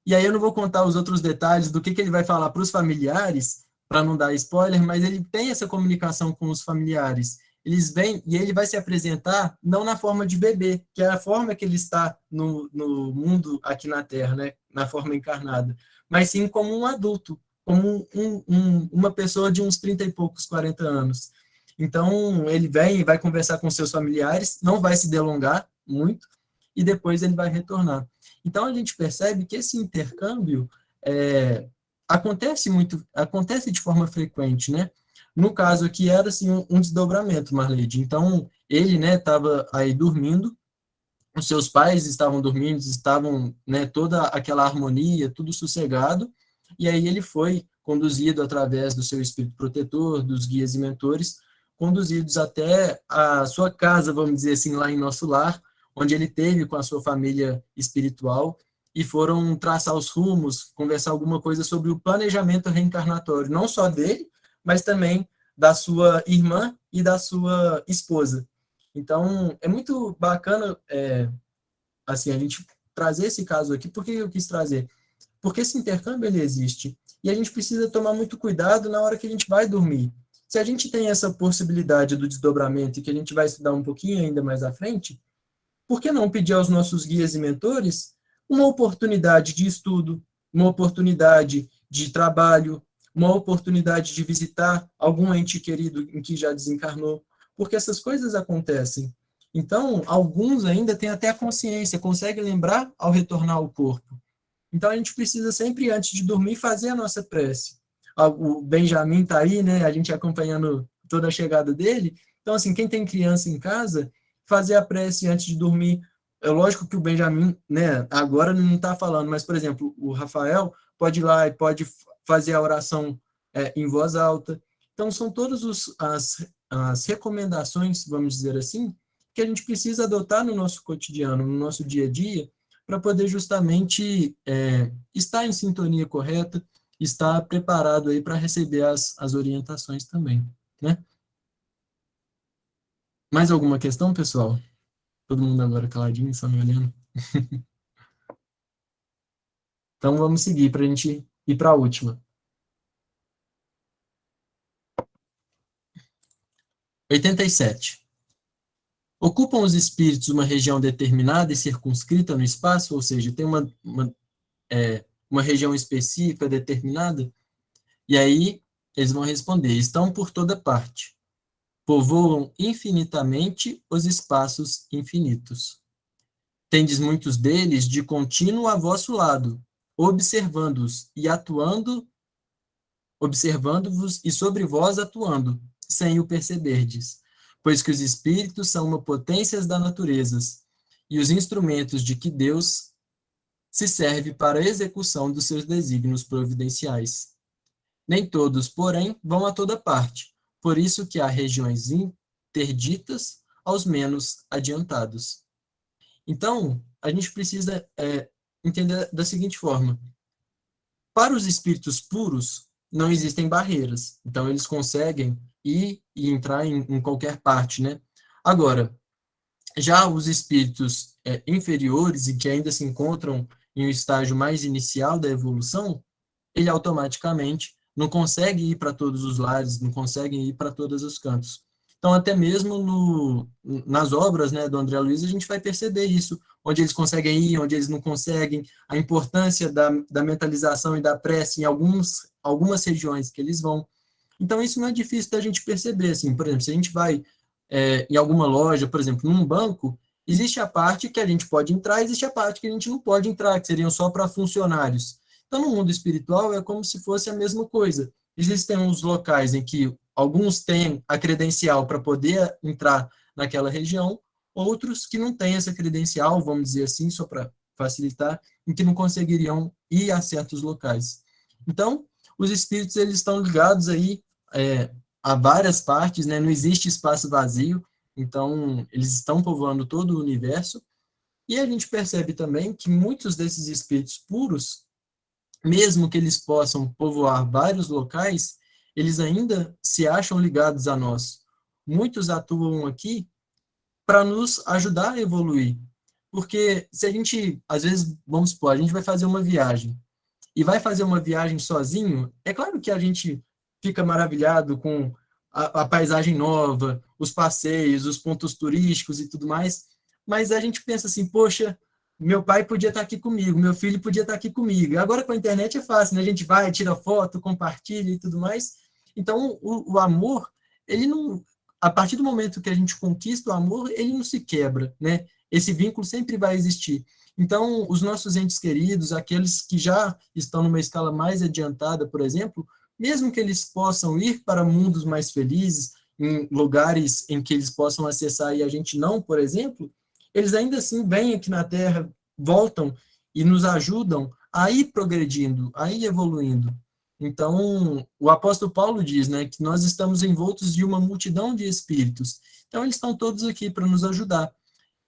e aí eu não vou contar os outros detalhes do que ele vai falar para os familiares, para não dar spoiler, mas ele tem essa comunicação com os familiares. Eles vêm e ele vai se apresentar não na forma de bebê, que é a forma que ele está no mundo aqui na Terra, né? Na forma encarnada, mas sim como um adulto, como uma pessoa de uns 30 e poucos, 40 anos. Então, ele vem e vai conversar com seus familiares, não vai se delongar muito, e depois ele vai retornar. Então, a gente percebe que esse intercâmbio acontece de forma frequente, né? No caso aqui era assim um desdobramento, Marleide. Então ele, né, estava aí dormindo, os seus pais estavam dormindo, estavam, né, toda aquela harmonia, tudo sossegado, e aí ele foi conduzido através do seu espírito protetor, dos guias e mentores, conduzidos até a sua casa, vamos dizer assim, lá em nosso lar, onde ele teve com a sua família espiritual, e foram traçar os rumos, conversar alguma coisa sobre o planejamento reencarnatório, não só dele, mas também da sua irmã e da sua esposa. Então, é muito bacana assim, a gente trazer esse caso aqui. Por que eu quis trazer? Porque esse intercâmbio ele existe, e a gente precisa tomar muito cuidado na hora que a gente vai dormir. Se a gente tem essa possibilidade do desdobramento, e que a gente vai estudar um pouquinho ainda mais à frente, por que não pedir aos nossos guias e mentores uma oportunidade de estudo, uma oportunidade de trabalho, uma oportunidade de visitar algum ente querido em que já desencarnou, porque essas coisas acontecem. Então, alguns ainda têm até a consciência, conseguem lembrar ao retornar ao corpo. Então, a gente precisa sempre, antes de dormir, fazer a nossa prece. O Benjamin está aí, né, a gente acompanhando toda a chegada dele. Então, assim, quem tem criança em casa, fazer a prece antes de dormir. É lógico que o Benjamin, né, agora não está falando, mas, por exemplo, o Rafael pode ir lá e pode fazer a oração em voz alta. Então, são todas as recomendações, vamos dizer assim, que a gente precisa adotar no nosso cotidiano, no nosso dia a dia, para poder justamente estar em sintonia correta, estar preparado aí para receber as orientações também, né? Mais alguma questão, pessoal? Todo mundo agora caladinho, só me olhando. Então, vamos seguir para a gente ir para a última. 87. Ocupam os espíritos uma região determinada e circunscrita no espaço, ou seja, tem uma região específica, determinada, e aí eles vão responder: estão por toda parte. povoam infinitamente os espaços infinitos. Tendes muitos deles de contínuo a vosso lado, observando-os e atuando, observando-vos e sobre vós atuando, sem o perceberdes, pois que os espíritos são uma potência da natureza, e os instrumentos de que Deus se serve para a execução dos seus desígnios providenciais. Nem todos, porém, vão a toda parte, por isso que há regiões interditas aos menos adiantados. Então, a gente precisa entender da seguinte forma. Para os espíritos puros, não existem barreiras. Então, eles conseguem ir e entrar em qualquer parte, né? Agora, já os espíritos inferiores e que ainda se encontram em um estágio mais inicial da evolução, ele automaticamente não consegue ir para todos os lares, não consegue ir para todos os cantos. Então, até mesmo nas obras, né, do André Luiz, a gente vai perceber isso, onde eles conseguem ir, onde eles não conseguem, a importância da mentalização e da prece em algumas regiões que eles vão. Então, isso não é difícil da gente perceber. Assim, por exemplo, se a gente vai em alguma loja, por exemplo, num banco, existe a parte que a gente pode entrar, existe a parte que a gente não pode entrar, que seriam só para funcionários. Então, no mundo espiritual, é como se fosse a mesma coisa. Existem uns locais em que alguns têm a credencial para poder entrar naquela região, outros que não têm essa credencial, vamos dizer assim, só para facilitar, em que não conseguiriam ir a certos locais. Então, os espíritos eles estão ligados aí a várias partes, né? Não existe espaço vazio, então eles estão povoando todo o universo, e a gente percebe também que muitos desses espíritos puros, mesmo que eles possam povoar vários locais, eles ainda se acham ligados a nós. Muitos atuam aqui para nos ajudar a evoluir. Porque se a gente, às vezes, vamos supor, a gente vai fazer uma viagem, e vai fazer uma viagem sozinho, é claro que a gente fica maravilhado com a paisagem nova, os passeios, os pontos turísticos e tudo mais, mas a gente pensa assim, poxa, meu pai podia estar aqui comigo, meu filho podia estar aqui comigo. Agora com a internet é fácil, né? A gente vai, tira foto, compartilha e tudo mais. Então, o amor, ele não... A partir do momento que a gente conquista o amor, ele não se quebra, né? Esse vínculo sempre vai existir. Então, os nossos entes queridos, aqueles que já estão numa escala mais adiantada, por exemplo, mesmo que eles possam ir para mundos mais felizes, em lugares em que eles possam acessar e a gente não, por exemplo, eles ainda assim vêm aqui na Terra, voltam e nos ajudam a ir progredindo, a ir evoluindo. Então, o apóstolo Paulo diz, né, que nós estamos envoltos de uma multidão de espíritos. Então, eles estão todos aqui para nos ajudar.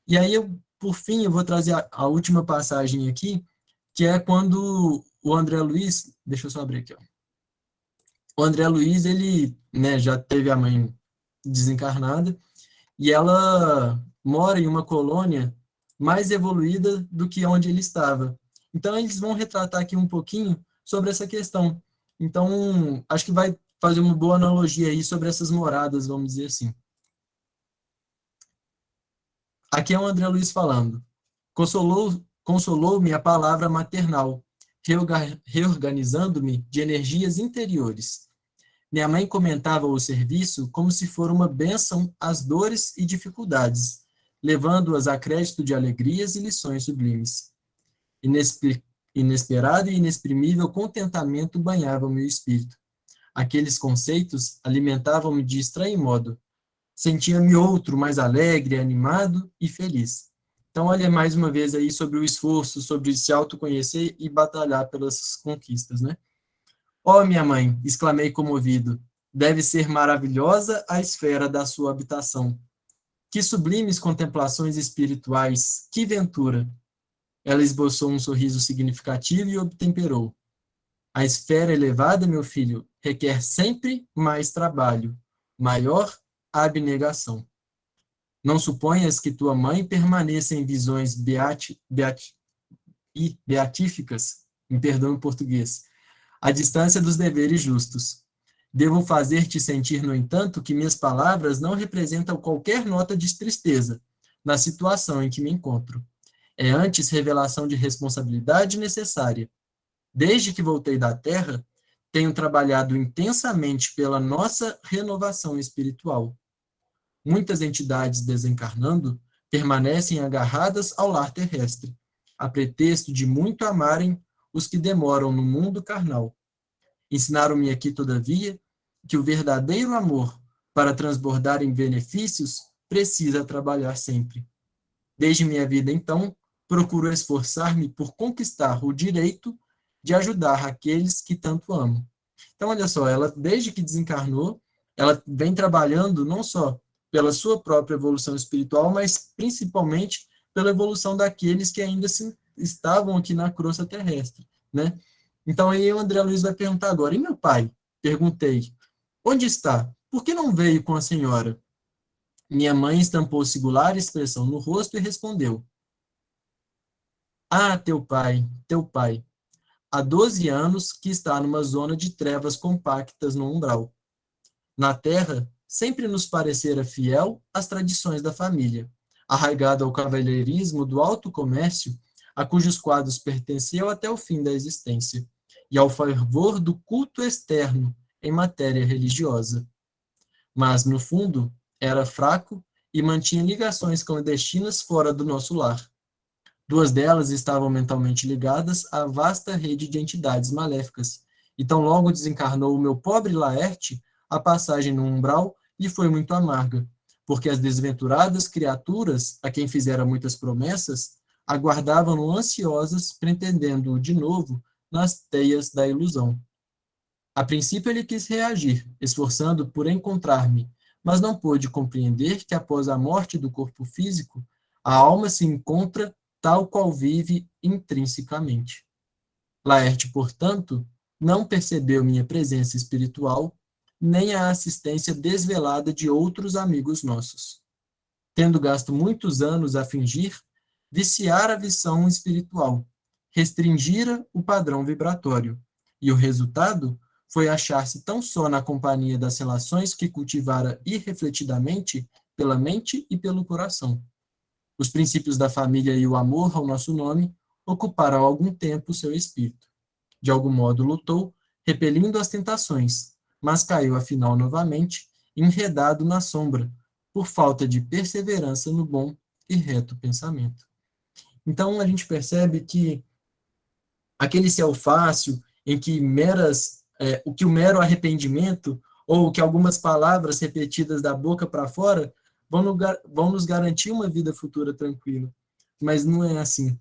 E aí, por fim, eu vou trazer a última passagem aqui, que é quando o André Luiz... Deixa eu só abrir aqui, ó. O André Luiz, ele, né, já teve a mãe desencarnada, e ela mora em uma colônia mais evoluída do que onde ele estava. Então, eles vão retratar aqui um pouquinho sobre essa questão. Então, acho que vai fazer uma boa analogia aí sobre essas moradas, vamos dizer assim. Aqui é o André Luiz falando. Consolou-me a palavra maternal, reorganizando-me de energias interiores. Minha mãe comentava o serviço como se for uma bênção às dores e dificuldades, levando-as a crédito de alegrias e lições sublimes. Inesperado e inexprimível contentamento banhava o meu espírito. Aqueles conceitos alimentavam-me de estranho modo. Sentia-me outro, mais alegre, animado e feliz. Então, olha mais uma vez aí sobre o esforço, sobre se autoconhecer e batalhar pelas conquistas, né? Ó, minha mãe, exclamei comovido, deve ser maravilhosa a esfera da sua habitação. Que sublimes contemplações espirituais, que ventura! Ela esboçou um sorriso significativo e obtemperou. A esfera elevada, meu filho, requer sempre mais trabalho, maior abnegação. Não suponhas que tua mãe permaneça em visões beatíficas, me perdoe em português, à distância dos deveres justos. Devo fazer-te sentir, no entanto, que minhas palavras não representam qualquer nota de tristeza na situação em que me encontro. É antes revelação de responsabilidade necessária. Desde que voltei da Terra, tenho trabalhado intensamente pela nossa renovação espiritual. muitas entidades desencarnando permanecem agarradas ao lar terrestre, a pretexto de muito amarem os que demoram no mundo carnal. Ensinaram-me aqui, todavia, que o verdadeiro amor, para transbordar em benefícios, precisa trabalhar sempre. Desde minha vida, então, procuro esforçar-me por conquistar o direito de ajudar aqueles que tanto amo. Então, olha só, ela, desde que desencarnou, ela vem trabalhando não só pela sua própria evolução espiritual, mas principalmente pela evolução daqueles que ainda estavam aqui na crosta terrestre, né? Então, aí o André Luiz vai perguntar agora, e meu pai? Perguntei, onde está? Por que não veio com a senhora? Minha mãe estampou singular expressão no rosto e respondeu, ah, teu pai, há 12 anos que está numa zona de trevas compactas no umbral. Na terra, sempre nos parecera fiel às tradições da família, arraigado ao cavalheirismo do alto comércio, a cujos quadros pertenceu até o fim da existência, e ao fervor do culto externo em matéria religiosa. Mas, no fundo, era fraco e mantinha ligações clandestinas fora do nosso lar. 2 delas estavam mentalmente ligadas à vasta rede de entidades maléficas, e tão logo desencarnou o meu pobre Laerte, a passagem no umbral lhe foi muito amarga, porque as desventuradas criaturas, a quem fizera muitas promessas, aguardavam-no ansiosas, pretendendo-o de novo nas teias da ilusão. A princípio ele quis reagir, esforçando por encontrar-me, mas não pôde compreender que após a morte do corpo físico, a alma se encontra tal qual vive intrinsecamente. Laerte, portanto, não percebeu minha presença espiritual, nem a assistência desvelada de outros amigos nossos. Tendo gasto muitos anos a fingir, viciara a visão espiritual, restringira o padrão vibratório, e o resultado foi achar-se tão só na companhia das relações que cultivara irrefletidamente pela mente e pelo coração. Os princípios da família e o amor ao nosso nome ocuparam há algum tempo o seu espírito. De algum modo lutou, repelindo as tentações, mas caiu afinal novamente, enredado na sombra, por falta de perseverança no bom e reto pensamento. Então a gente percebe que aquele céu fácil, em que o mero arrependimento, ou que algumas palavras repetidas da boca para fora, vão nos garantir uma vida futura tranquila. Mas não é assim.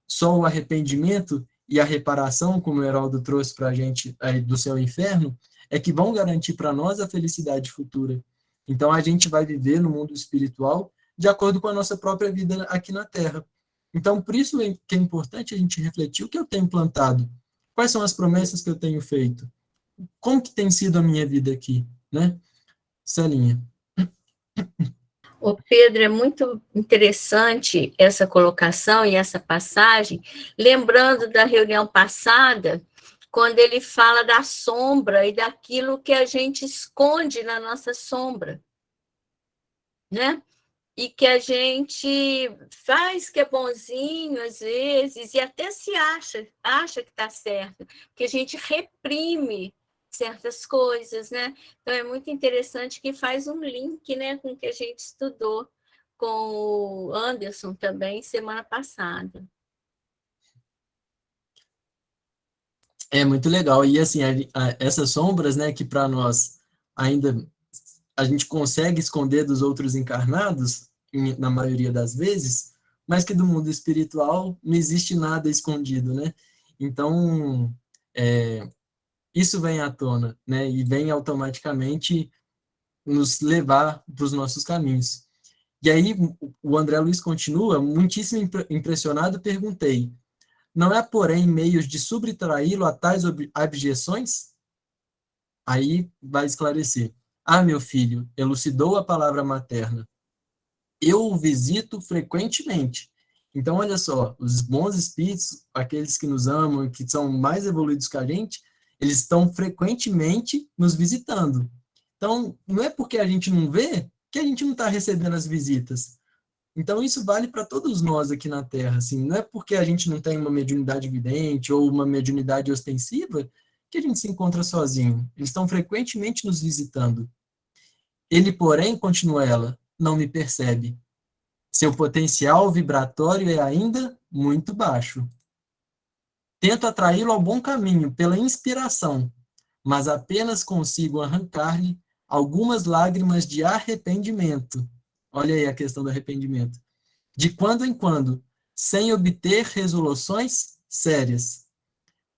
Só o arrependimento e a reparação, como o Heraldo trouxe para a gente aí do céu e inferno, é que vão garantir para nós a felicidade futura. Então a gente vai viver no mundo espiritual de acordo com a nossa própria vida aqui na Terra. Então por isso que é importante a gente refletir o que eu tenho plantado, quais são as promessas que eu tenho feito, como que tem sido a minha vida aqui, né? Celinha. Ô Pedro, é muito interessante essa colocação e essa passagem, lembrando da reunião passada, quando ele fala da sombra e daquilo que a gente esconde na nossa sombra, né? E que a gente faz que é bonzinho às vezes, e até se acha que está certo, que a gente reprime certas coisas, né? Então é muito interessante que faz um link, né, com o que a gente estudou com o Anderson também semana passada. É muito legal. E assim, essas sombras, né, que para nós ainda a gente consegue esconder dos outros encarnados, na maioria das vezes, mas que do mundo espiritual não existe nada escondido, né? Então, isso vem à tona, né? E vem automaticamente nos levar para os nossos caminhos. E aí, o André Luiz continua, muitíssimo impressionado, perguntei, não é, porém, meios de subtraí-lo a tais abjeções? Aí vai esclarecer. Ah, meu filho, elucidou a palavra materna. Eu o visito frequentemente. Então, olha só, os bons espíritos, aqueles que nos amam, que são mais evoluídos que a gente, eles estão frequentemente nos visitando. Então, não é porque a gente não vê que a gente não está recebendo as visitas. Então, isso vale para todos nós aqui na Terra. Assim, não é porque a gente não tem uma mediunidade vidente ou uma mediunidade ostensiva que a gente se encontra sozinho. Eles estão frequentemente nos visitando. Ele, porém, continua ela, não me percebe. Seu potencial vibratório é ainda muito baixo. Tento atraí-lo ao bom caminho pela inspiração, mas apenas consigo arrancar-lhe algumas lágrimas de arrependimento. Olha aí a questão do arrependimento. De quando em quando, sem obter resoluções sérias.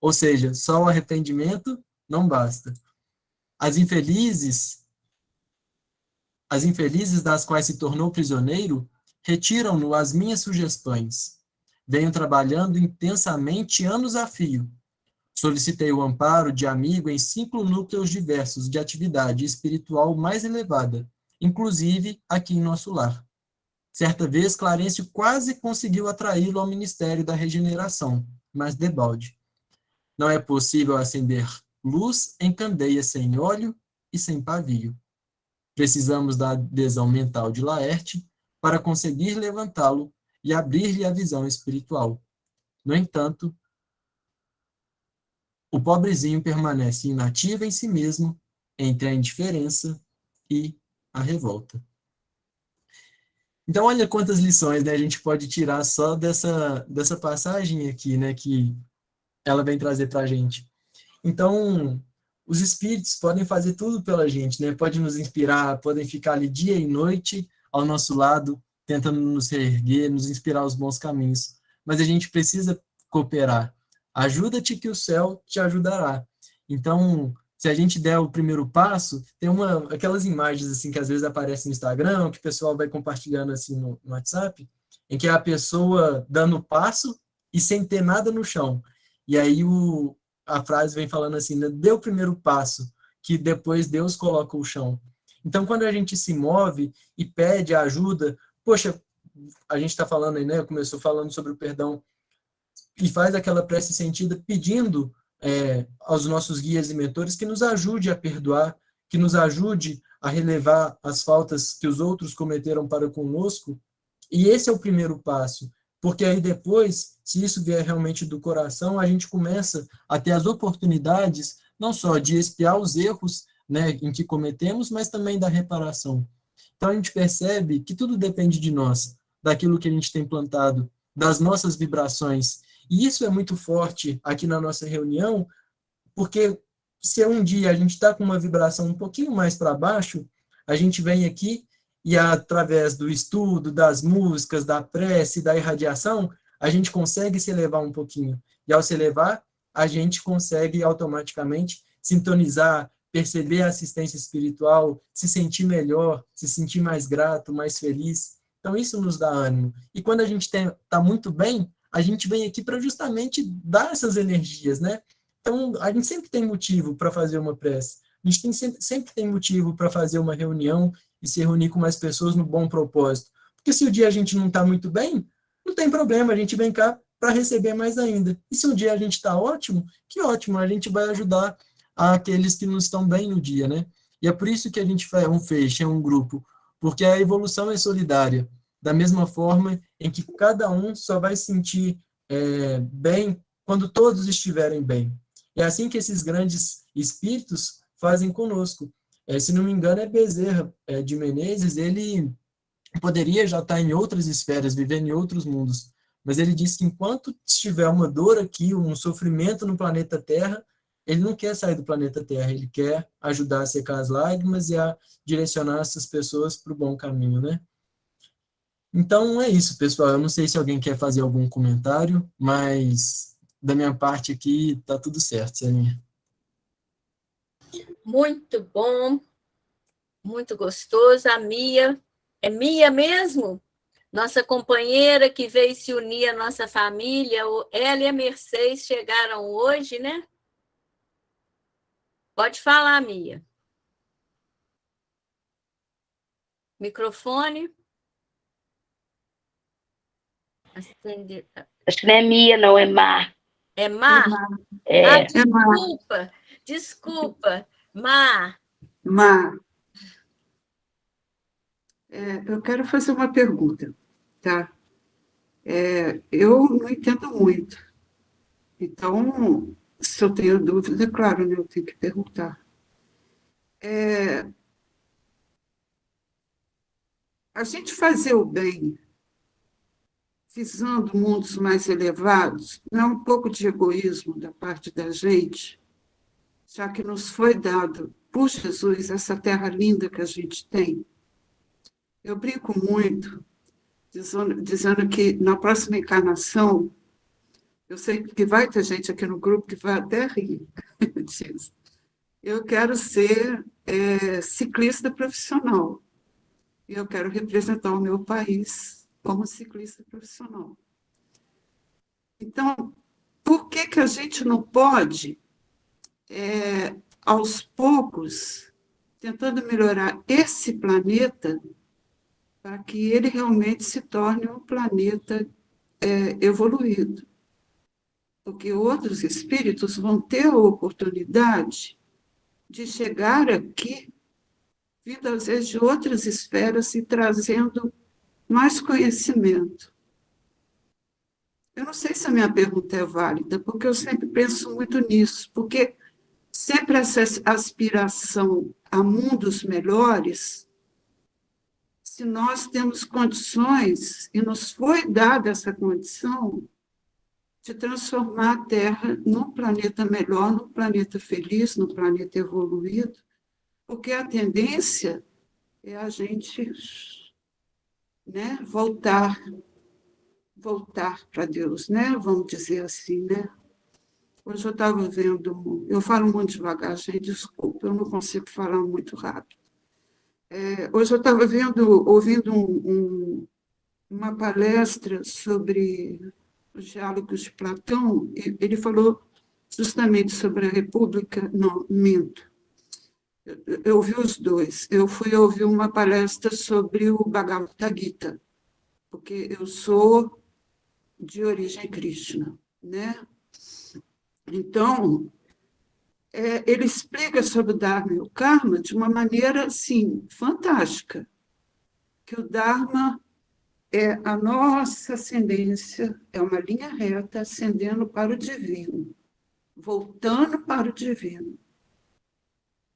Ou seja, só o arrependimento não basta. As infelizes das quais se tornou prisioneiro, retiram-no as minhas sugestões. Venho trabalhando intensamente anos a fio. Solicitei o amparo de amigo em 5 núcleos diversos de atividade espiritual mais elevada, inclusive aqui em nosso lar. Certa vez, Clarencio quase conseguiu atraí-lo ao Ministério da Regeneração, mas debalde. Não é possível acender luz em candeia sem óleo e sem pavio. Precisamos da adesão mental de Laerte para conseguir levantá-lo e abrir-lhe a visão espiritual. No entanto, o pobrezinho permanece inativo em si mesmo, entre a indiferença e a revolta. Então, olha quantas lições, né, a gente pode tirar só dessa passagem aqui, né, que ela vem trazer para a gente. Então, os espíritos podem fazer tudo pela gente, né? Podem nos inspirar, podem ficar ali dia e noite ao nosso lado, tentando nos reerguer, nos inspirar aos bons caminhos. Mas a gente precisa cooperar. Ajuda-te que o céu te ajudará. Então, se a gente der o primeiro passo, tem aquelas imagens assim que às vezes aparecem no Instagram, que o pessoal vai compartilhando assim no WhatsApp, em que é a pessoa dando o passo e sem ter nada no chão. E aí a frase vem falando assim, né? Dê o primeiro passo, que depois Deus coloca o chão. Então, quando a gente se move e pede ajuda, poxa, a gente está falando aí, né? Começou falando sobre o perdão, e faz aquela prece sentida pedindo aos nossos guias e mentores que nos ajude a perdoar, que nos ajude a relevar as faltas que os outros cometeram para conosco. E esse é o primeiro passo, porque aí depois, se isso vier realmente do coração, a gente começa a ter as oportunidades, não só de expiar os erros, né, em que cometemos, mas também da reparação. Então a gente percebe que tudo depende de nós, daquilo que a gente tem plantado, das nossas vibrações. E isso é muito forte aqui na nossa reunião, porque se um dia a gente está com uma vibração um pouquinho mais para baixo, a gente vem aqui e através do estudo, das músicas, da prece, da irradiação, a gente consegue se elevar um pouquinho. E ao se elevar, a gente consegue automaticamente sintonizar, perceber a assistência espiritual, se sentir melhor, se sentir mais grato, mais feliz. Então isso nos dá ânimo. E quando a gente está muito bem, a gente vem aqui para justamente dar essas energias, né? Então, a gente sempre tem motivo para fazer uma prece. A gente sempre tem motivo para fazer uma reunião e se reunir com mais pessoas no bom propósito. Porque se o dia a gente não está muito bem, não tem problema, a gente vem cá para receber mais ainda. E se um dia a gente está ótimo, que ótimo, a gente vai ajudar aqueles que não estão bem no dia, né? E é por isso que a gente faz um feixe, é um grupo, porque a evolução é solidária. Da mesma forma em que cada um só vai sentir bem quando todos estiverem bem. É assim que esses grandes espíritos fazem conosco. Se não me engano, é Bezerra de Menezes, ele poderia já estar em outras esferas, vivendo em outros mundos, mas ele diz que enquanto estiver uma dor aqui, um sofrimento no planeta Terra, ele não quer sair do planeta Terra, ele quer ajudar a secar as lágrimas e a direcionar essas pessoas para o bom caminho, né? Então é isso, pessoal. Eu não sei se alguém quer fazer algum comentário, mas da minha parte aqui tá tudo certo, Celinha. Muito bom, muito gostoso. A Mia, é Mia mesmo? Nossa companheira que veio se unir à nossa família, ela e a Mercedes chegaram hoje, né? Pode falar, Mia. Microfone. Acende. Acho que não é Mia, não, é Mar. É Mar? É. Desculpa. Mar. Eu quero fazer uma pergunta, tá? Eu não entendo muito. Então, se eu tenho dúvida, é claro, né, eu tenho que perguntar. a gente fazer o bem, visando mundos mais elevados, não é um pouco de egoísmo da parte da gente, já que nos foi dado por Jesus essa terra linda que a gente tem? Eu brinco muito, dizendo que na próxima encarnação, eu sei que vai ter gente aqui no grupo que vai até rir disso. Eu quero ser ciclista profissional. E eu quero representar o meu país como ciclista profissional. Então, por que a gente não pode, aos poucos, tentando melhorar esse planeta, para que ele realmente se torne um planeta evoluído? Porque outros espíritos vão ter a oportunidade de chegar aqui, vindo às vezes de outras esferas e trazendo mais conhecimento. Eu não sei se a minha pergunta é válida, porque eu sempre penso muito nisso, porque sempre essa aspiração a mundos melhores, se nós temos condições, e nos foi dada essa condição, de transformar a Terra num planeta melhor, num planeta feliz, num planeta evoluído, porque a tendência é a gente, né, voltar para Deus, né? Vamos dizer assim, né? Hoje eu estava vendo, eu falo muito devagar, gente, desculpa, eu não consigo falar muito rápido. Hoje eu estava ouvindo uma palestra sobre os diálogos de Platão, e ele falou justamente sobre a República, não, minto. Eu ouvi os dois. Eu fui ouvir uma palestra sobre o Bhagavad Gita, porque eu sou de origem Krishna, né? Então, ele explica sobre o Dharma e o Karma de uma maneira, assim, fantástica, que o Dharma é a nossa ascendência, é uma linha reta ascendendo para o divino, voltando para o divino.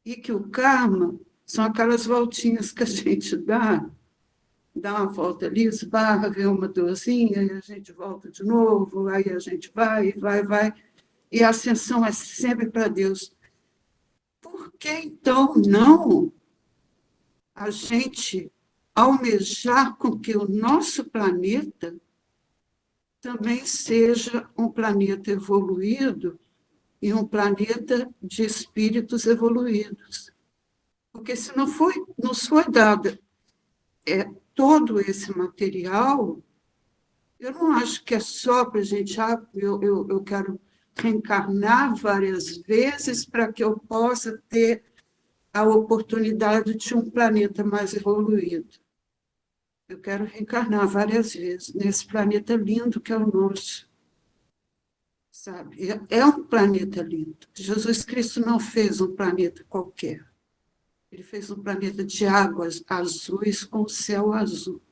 E que o karma são aquelas voltinhas que a gente dá uma volta ali, esbarra, vê uma dorzinha, e a gente volta de novo, aí a gente vai, e a ascensão é sempre para Deus. Por que, então, não a gente almejar com que o nosso planeta também seja um planeta evoluído e um planeta de espíritos evoluídos? Porque se não nos foi dado todo esse material, eu não acho que é só para a gente, eu quero reencarnar várias vezes para que eu possa ter a oportunidade de um planeta mais evoluído. Eu quero reencarnar várias vezes nesse planeta lindo que é o nosso. Sabe? É um planeta lindo. Jesus Cristo não fez um planeta qualquer. Ele fez um planeta de águas azuis com o céu azul.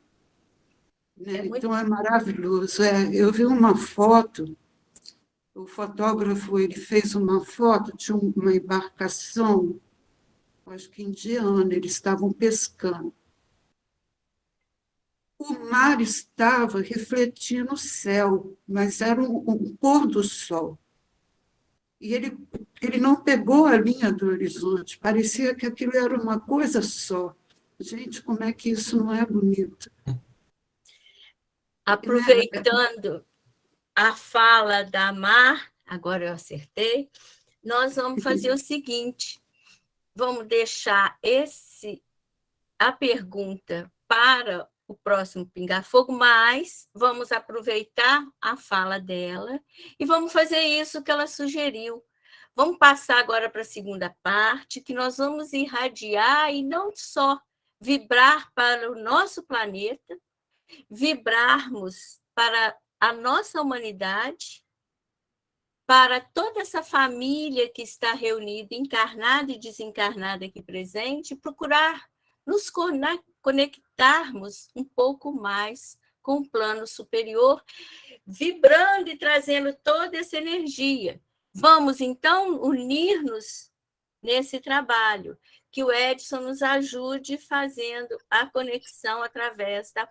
Né? Então, é maravilhoso. Eu vi uma foto, o fotógrafo ele fez uma foto de uma embarcação, acho que indiana, eles estavam pescando. O mar estava refletindo o céu, mas era um pôr do sol. E ele não pegou a linha do horizonte, parecia que aquilo era uma coisa só. Gente, como é que isso não é bonito? Aproveitando a fala da Mar, agora eu acertei, nós vamos fazer o seguinte, vamos deixar a pergunta para o próximo Pingar Fogo, mas vamos aproveitar a fala dela e vamos fazer isso que ela sugeriu. Vamos passar agora para a segunda parte, que nós vamos irradiar e não só vibrar para o nosso planeta, vibrarmos para a nossa humanidade, para toda essa família que está reunida, encarnada e desencarnada aqui presente, procurar nos conectarmos um pouco mais com o plano superior, vibrando e trazendo toda essa energia. Vamos, então, unir-nos nesse trabalho, que o Edson nos ajude fazendo a conexão através da